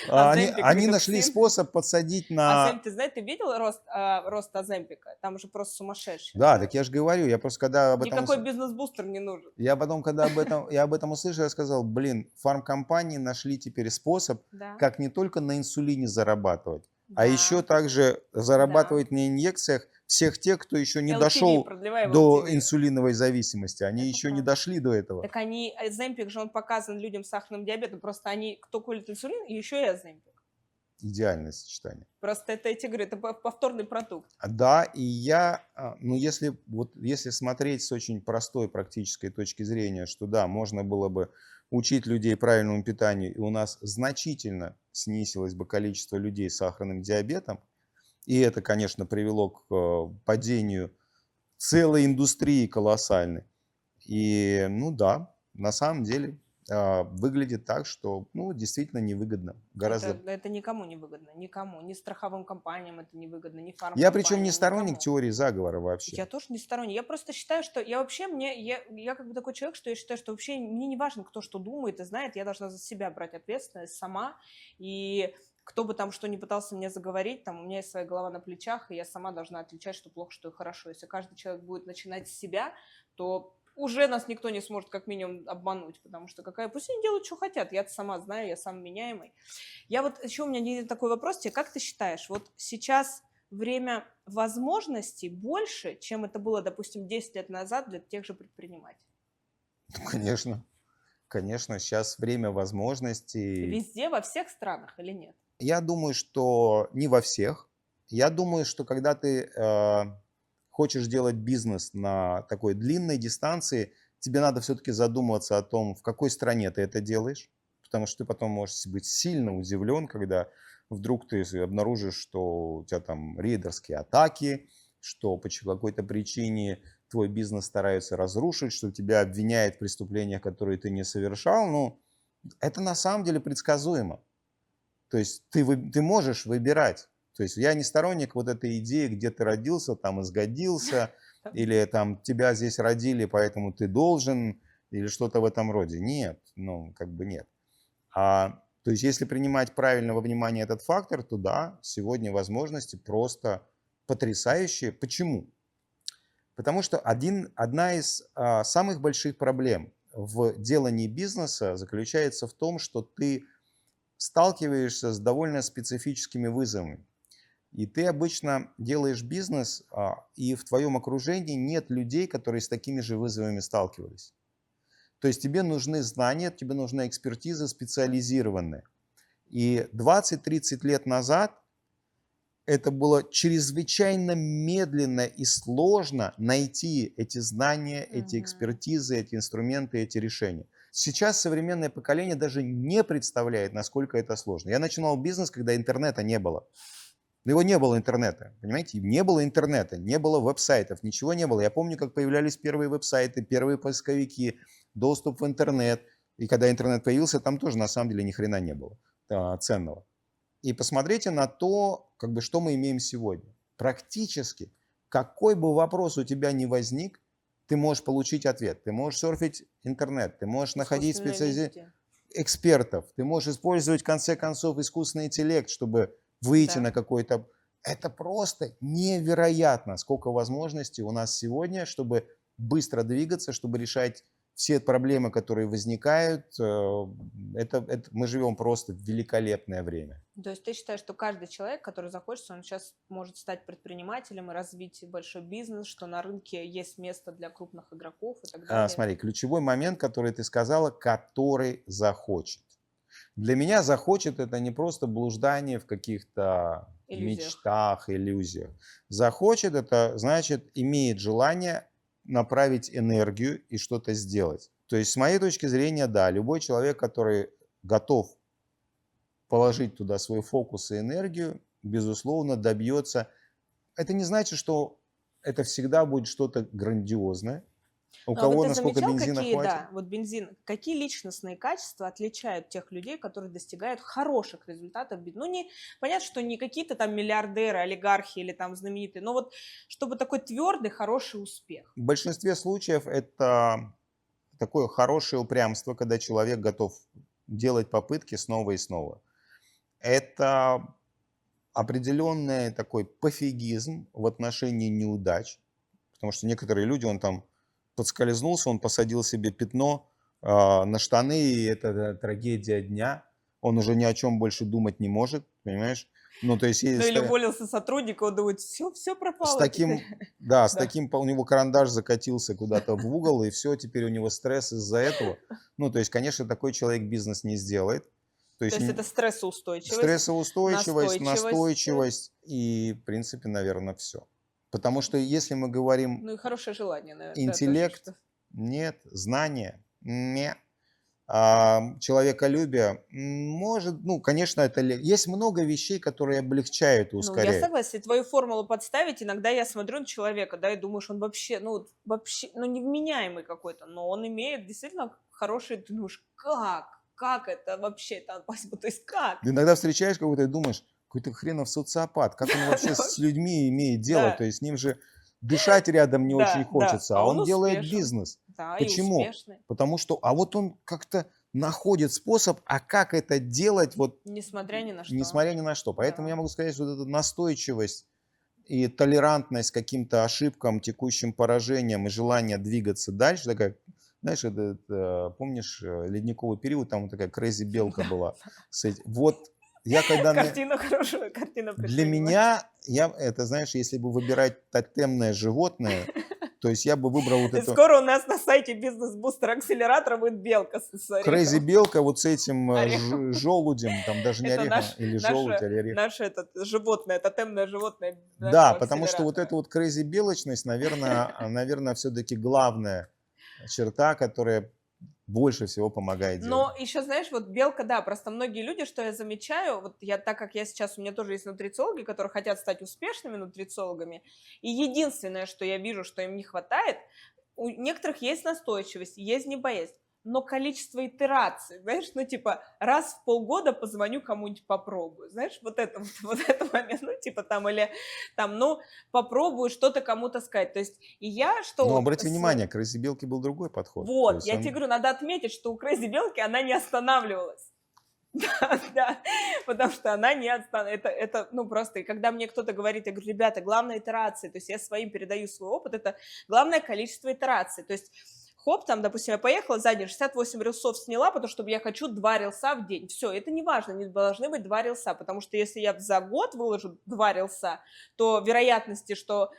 Оземпик, Они нашли Медоксин. способ подсадить на... Ты знаешь, ты видел рост Оземпика? Там же просто сумасшедший. Да, так я же говорю, я просто когда об этом... Никакой бизнес-бустер не нужен. Я потом, когда я об этом услышал, я сказал, блин, фармкомпании нашли теперь способ, Да, как не только на инсулине зарабатывать, а еще да, также да. зарабатывать на инъекциях всех тех, кто еще не LTV, дошел продлеваем до LTV. инсулиновой зависимости. Они Это еще не правда. дошли до этого. Так Оземпик же он показан людям с сахарным диабетом, просто кто колет инсулин, и еще и Оземпик. Идеальное сочетание. Просто это, я тебе говорю, это повторный продукт. Да, и ну если смотреть с очень простой практической точки зрения, что да, можно было бы учить людей правильному питанию, и у нас значительно снизилось бы количество людей с сахарным диабетом, и это, конечно, привело к падению целой индустрии колоссальной. И, ну да, на самом деле выглядит так, что, ну, действительно невыгодно. Гораздо. Это никому не выгодно, никому. Ни страховым компаниям это не выгодно, ни Я причем не фармкомпаниям, сторонник никому. теории заговора вообще. Я тоже не сторонник. Я просто считаю, что я вообще, я как бы такой человек, что я считаю, что вообще мне не важно, кто что думает и знает, я должна за себя брать ответственность сама. И кто бы там что ни пытался мне заговорить, там у меня есть своя голова на плечах, и я сама должна отличать, что плохо, что хорошо. Если каждый человек будет начинать с себя, то уже нас никто не сможет как минимум обмануть, потому что пусть они делают, что хотят, я сама знаю, я сам меняемый. Я вот, еще у меня есть такой вопрос тебе, как ты считаешь, вот сейчас время возможностей больше, чем это было, допустим, 10 лет назад для тех же предпринимателей? Ну, конечно. Конечно, сейчас время возможностей. Везде, во всех странах или нет? Я думаю, что не во всех. Я думаю, что когда ты хочешь делать бизнес на такой длинной дистанции, тебе надо все-таки задумываться о том, в какой стране ты это делаешь, потому что ты потом можешь быть сильно удивлен, когда вдруг ты обнаружишь, что у тебя там рейдерские атаки, что по какой-то причине твой бизнес стараются разрушить, что тебя обвиняют в преступлениях, которые ты не совершал. Ну, это на самом деле предсказуемо. То есть ты можешь выбирать. То есть я не сторонник вот этой идеи, где ты родился, там изгодился, или там тебя здесь родили, поэтому ты должен, или что-то в этом роде. Нет, ну как бы нет. То есть если принимать правильно во внимание этот фактор, то да, сегодня возможности просто потрясающие. Почему? Потому что одна из самых больших проблем в делании бизнеса заключается в том, что ты сталкиваешься с довольно специфическими вызовами. И ты обычно делаешь бизнес, и в твоем окружении нет людей, которые с такими же вызовами сталкивались. То есть тебе нужны знания, тебе нужна экспертиза специализированная. И 20-30 лет назад это было чрезвычайно медленно и сложно найти эти знания, эти экспертизы, эти инструменты, эти решения. Сейчас современное поколение даже не представляет, насколько это сложно. Я начинал бизнес, когда интернета не было. Но его не было интернета, понимаете? Не было интернета, не было веб-сайтов, ничего не было. Я помню, как появлялись первые веб-сайты, первые поисковики, доступ в интернет. И когда интернет появился, там тоже на самом деле ни хрена не было ценного. И посмотрите на то, как бы, что мы имеем сегодня. Практически, какой бы вопрос у тебя ни возник, ты можешь получить ответ, ты можешь серфить интернет, ты можешь находить Искусственное везде. экспертов, ты можешь использовать, в конце концов, искусственный интеллект, чтобы выйти Да. на какой-то... Это просто невероятно, сколько возможностей у нас сегодня, чтобы быстро двигаться, чтобы решать все проблемы, которые возникают. Мы живем просто в великолепное время. То есть ты считаешь, что каждый человек, который захочет, он сейчас может стать предпринимателем и развить большой бизнес, что на рынке есть место для крупных игроков и так далее? Смотри, ключевой момент, который ты сказала, который захочет. Для меня захочет это не просто блуждание в каких-то Иллюзиях. мечтах, иллюзиях. Захочет это значит имеет желание направить энергию и что-то сделать. То есть с моей точки зрения, да, любой человек, который готов положить туда свой фокус и энергию, безусловно, добьется. Это не значит, что это всегда будет что-то грандиозное. У Ну, а вот кого ты насколько замечал, бензина какие, хватит. да, вот бензин, какие личностные качества отличают тех людей, которые достигают хороших результатов? Ну, не, понятно, что не какие-то там миллиардеры, олигархи или там знаменитые, но вот чтобы такой твердый, хороший успех. В большинстве случаев это такое хорошее упрямство, когда человек готов делать попытки снова и снова. Это определенный такой пофигизм в отношении неудач, потому что некоторые люди, он там подскользнулся, он посадил себе пятно на штаны, и это трагедия дня. Он уже ни о чем больше думать не может, понимаешь? Ну, то есть Ну, или уволился сотрудник, он думает, все пропало с таким, теперь. да, с Да. таким у него карандаш закатился куда-то в угол, и все, теперь у него стресс из-за этого. Ну, то есть, конечно, такой человек бизнес не сделает. То есть это стрессоустойчивость, стрессоустойчивость, настойчивость. настойчивость и, в принципе, наверное, все. Потому что если мы говорим Ну и хорошее желание, наверное. интеллект, нет, знание, нет. Человеколюбие, может, ну, конечно, есть много вещей, которые облегчают и Ну, я ускоряют. согласна, если твою формулу подставить, иногда я смотрю на человека, да, и думаешь, он вообще, ну, невменяемый какой-то, но он имеет действительно хорошие, ты думаешь, как это вообще, то есть как? Ты иногда встречаешь кого-то и думаешь, какой-то хренов социопат, как он вообще с людьми имеет дело, то Да, есть с ним же дышать рядом не очень да, хочется, а а он он делает успешен, бизнес. да, и Почему? успешный, Потому что, а вот он как-то находит способ, а как это делать, вот несмотря ни на что. несмотря ни на что. Поэтому Да. я могу сказать, что вот эта настойчивость и толерантность к каким-то ошибкам, текущим поражениям и желание двигаться дальше, такая, знаешь, помнишь ледниковый период, там вот такая crazy белка была. Вот я когда... Картина хорошая, картина Для пришло, меня, это, знаешь, если бы выбирать тотемное животное, то есть я бы выбрал вот И эту скоро у нас на сайте бизнес-бустер акселератора будет белка с crazy орехом. белка вот с этим Орехом. желудем, там даже не Это орехом, или желудь, или орех. наше животное, тотемное животное Да, нашего потому что вот эта акселератора. вот crazy белочность, наверное, все-таки главная черта, которая больше всего помогает делать. Но еще, знаешь, вот белка, да, просто многие люди, что я замечаю, вот я, так как я сейчас, у меня тоже есть нутрициологи, которые хотят стать успешными нутрициологами, и единственное, что я вижу, что им не хватает, у некоторых есть настойчивость, есть не боязнь, но количество итераций, знаешь, ну, типа, раз в полгода позвоню кому-нибудь, попробую, знаешь, вот это момент, ну, типа, там, или там, ну, попробую что-то кому-то сказать, то есть, и я, что Но вот обрати внимание, к crazy белке был другой подход. То вот, есть я тебе говорю, надо отметить, что у Crazy Белки она не останавливалась. Да, да, потому что она не останавливалась. Это, ну, просто, и когда мне кто-то говорит, я говорю, ребята, главное итерации, то есть я своим передаю свой опыт, это главное количество итераций. То есть хоп, там, допустим, я поехала за день, 68 рилсов сняла, потому что я хочу 2 рилса в день. Все, это не важно, не должны быть 2 рилса, потому что если я за год выложу 2 рилса, то вероятности, что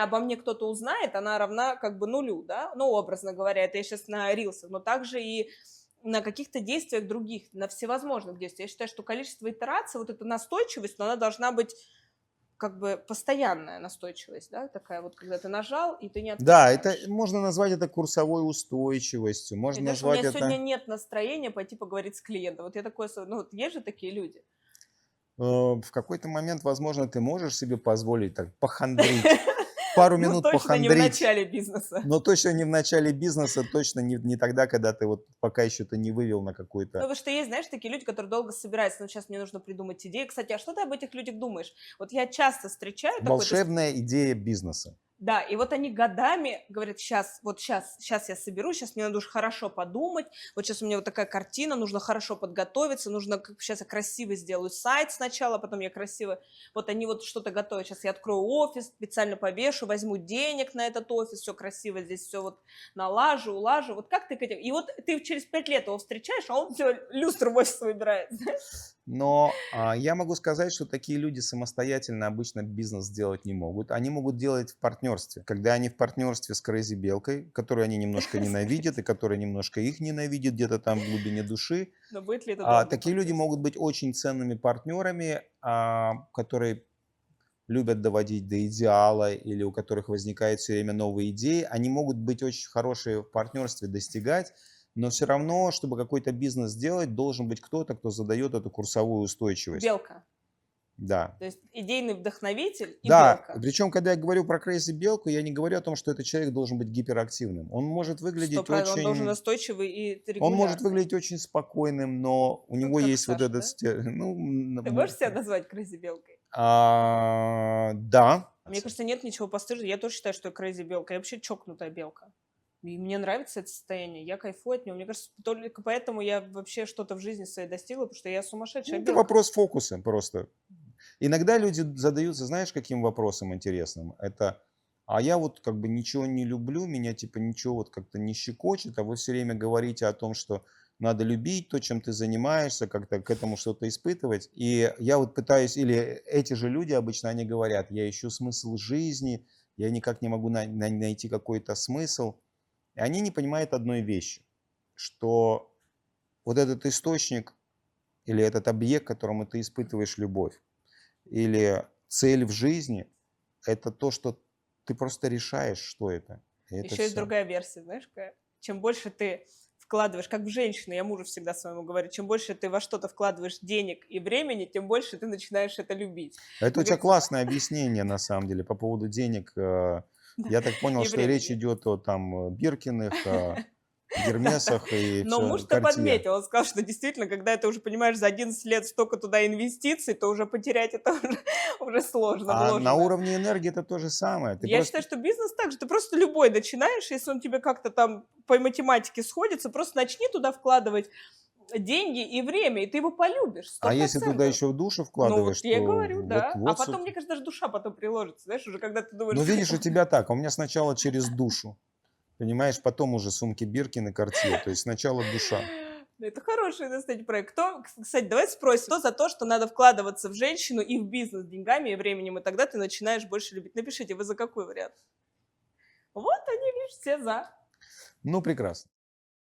обо мне кто-то узнает, она равна как бы нулю, да, ну, образно говоря, это я сейчас на рилсах, но также и на каких-то действиях других, на всевозможных действиях. Я считаю, что количество итераций, вот эта настойчивость, но она должна быть как бы постоянная настойчивость, да, такая вот, когда ты нажал, и ты не да, отпускаешь. это можно назвать это курсовой устойчивостью, И можно знаешь, у меня назвать сегодня это... нет настроения пойти поговорить с клиентом. Вот я такой, ну вот есть же такие люди. В какой-то момент, возможно, ты можешь себе позволить так похандрить, пару Ну минут точно не в похандрить, начале бизнеса. но точно не в начале бизнеса, точно не тогда, когда ты вот пока еще ты не вывел на Ну, какой-то... потому что есть, знаешь, такие люди, которые долго собираются. Ну, сейчас мне нужно придумать идеи. Кстати, а что ты об этих людях думаешь? Вот я часто встречаю такой... Волшебная идея бизнеса. Да, и вот они годами говорят: сейчас, вот сейчас я соберу, сейчас мне надо уж хорошо подумать, вот сейчас у меня вот такая картина, нужно хорошо подготовиться, нужно, сейчас я красиво сделаю сайт сначала, потом я красиво, вот они вот что-то готовят, сейчас я открою офис, специально повешу, возьму денег на этот офис, все красиво здесь, все вот налажу, улажу, вот как ты к этим, и вот ты через 5 лет его встречаешь, а он все люстру в офис выбирает, знаешь? Но я могу сказать, что такие люди самостоятельно обычно бизнес сделать не могут. Они могут делать в партнерстве. Когда они в партнерстве с Crazy Белкой, которую они немножко ненавидят и которая немножко их ненавидит где-то там в глубине души, Но будет ли это долго такие люди партнерство? могут быть очень ценными партнерами, которые любят доводить до идеала или у которых возникают все время новые идеи. Они могут быть очень хорошие в партнерстве, достигать, но все равно, чтобы какой-то бизнес сделать, должен быть кто-то, кто задает эту курсовую устойчивость. Белка, Да. то есть идейный вдохновитель и Да, белка. причем, когда я говорю про Crazy Белку, я не говорю о том, что этот человек должен быть гиперактивным. Он может выглядеть 100%, он должен очень... настойчивый и Он может регулярный. выглядеть очень спокойным, но у Вот него как есть вот Саша, этот... да? Ну, Ты можешь себя назвать crazy белкой? да. Мне кажется, нет ничего постыдного. Я тоже считаю, что я crazy белка. Я вообще чокнутая белка. И мне нравится это состояние. Я кайфую от него. Мне кажется, только поэтому я вообще что-то в жизни своей достигла, потому что я сумасшедшая Это белка. вопрос фокуса просто. Иногда люди задаются, знаешь, каким вопросом интересным? Это, а я вот как бы ничего не люблю, меня типа ничего вот как-то не щекочет, а вы все время говорите о том, что надо любить то, чем ты занимаешься, как-то к этому что-то испытывать. И я вот пытаюсь, или эти же люди обычно, они говорят, я ищу смысл жизни, я никак не могу найти какой-то смысл. И они не понимают одной вещи, что вот этот источник или этот объект, к которому ты испытываешь любовь, или цель в жизни, это то, что ты просто решаешь, что это. И это Еще есть все. другая версия, знаешь, какая? Чем больше ты вкладываешь, как в женщину, я мужу всегда своему говорю, чем больше ты во что-то вкладываешь денег и времени, тем больше ты начинаешь это любить. Это у Как тебя говорится, классное объяснение, на самом деле, по поводу денег. Я так понял, и что речь времени. идет о там Биркиных, Да-да. Гермесах и Но все, муж-то Картье. подметил, он сказал, что действительно, когда ты уже понимаешь за 11 лет столько туда инвестиций, то уже потерять это уже сложно, А на вложенное. уровне энергии это то же самое. Ты Я просто... считаю, что бизнес так же. Ты просто любой начинаешь, если он тебе как-то там по математике сходится, просто начни туда вкладывать деньги и время, и ты его полюбишь, сто А если туда процентов. еще в душу Ну вкладываешь, вот я и то говорю, вот, да. А вот, потом, мне кажется, даже душа потом приложится, знаешь, уже когда ты думаешь, ну, что видишь, у тебя так, а у меня сначала через душу, понимаешь, потом уже сумки Биркин и Картье, то есть сначала душа. да, это хороший, кстати, проект. Кто, кстати, давайте спросим, кто за то, что надо вкладываться в женщину и в бизнес деньгами и временем, и тогда ты начинаешь больше любить. Напишите, вы за какой вариант? Вот они, видишь, все за. Ну, прекрасно.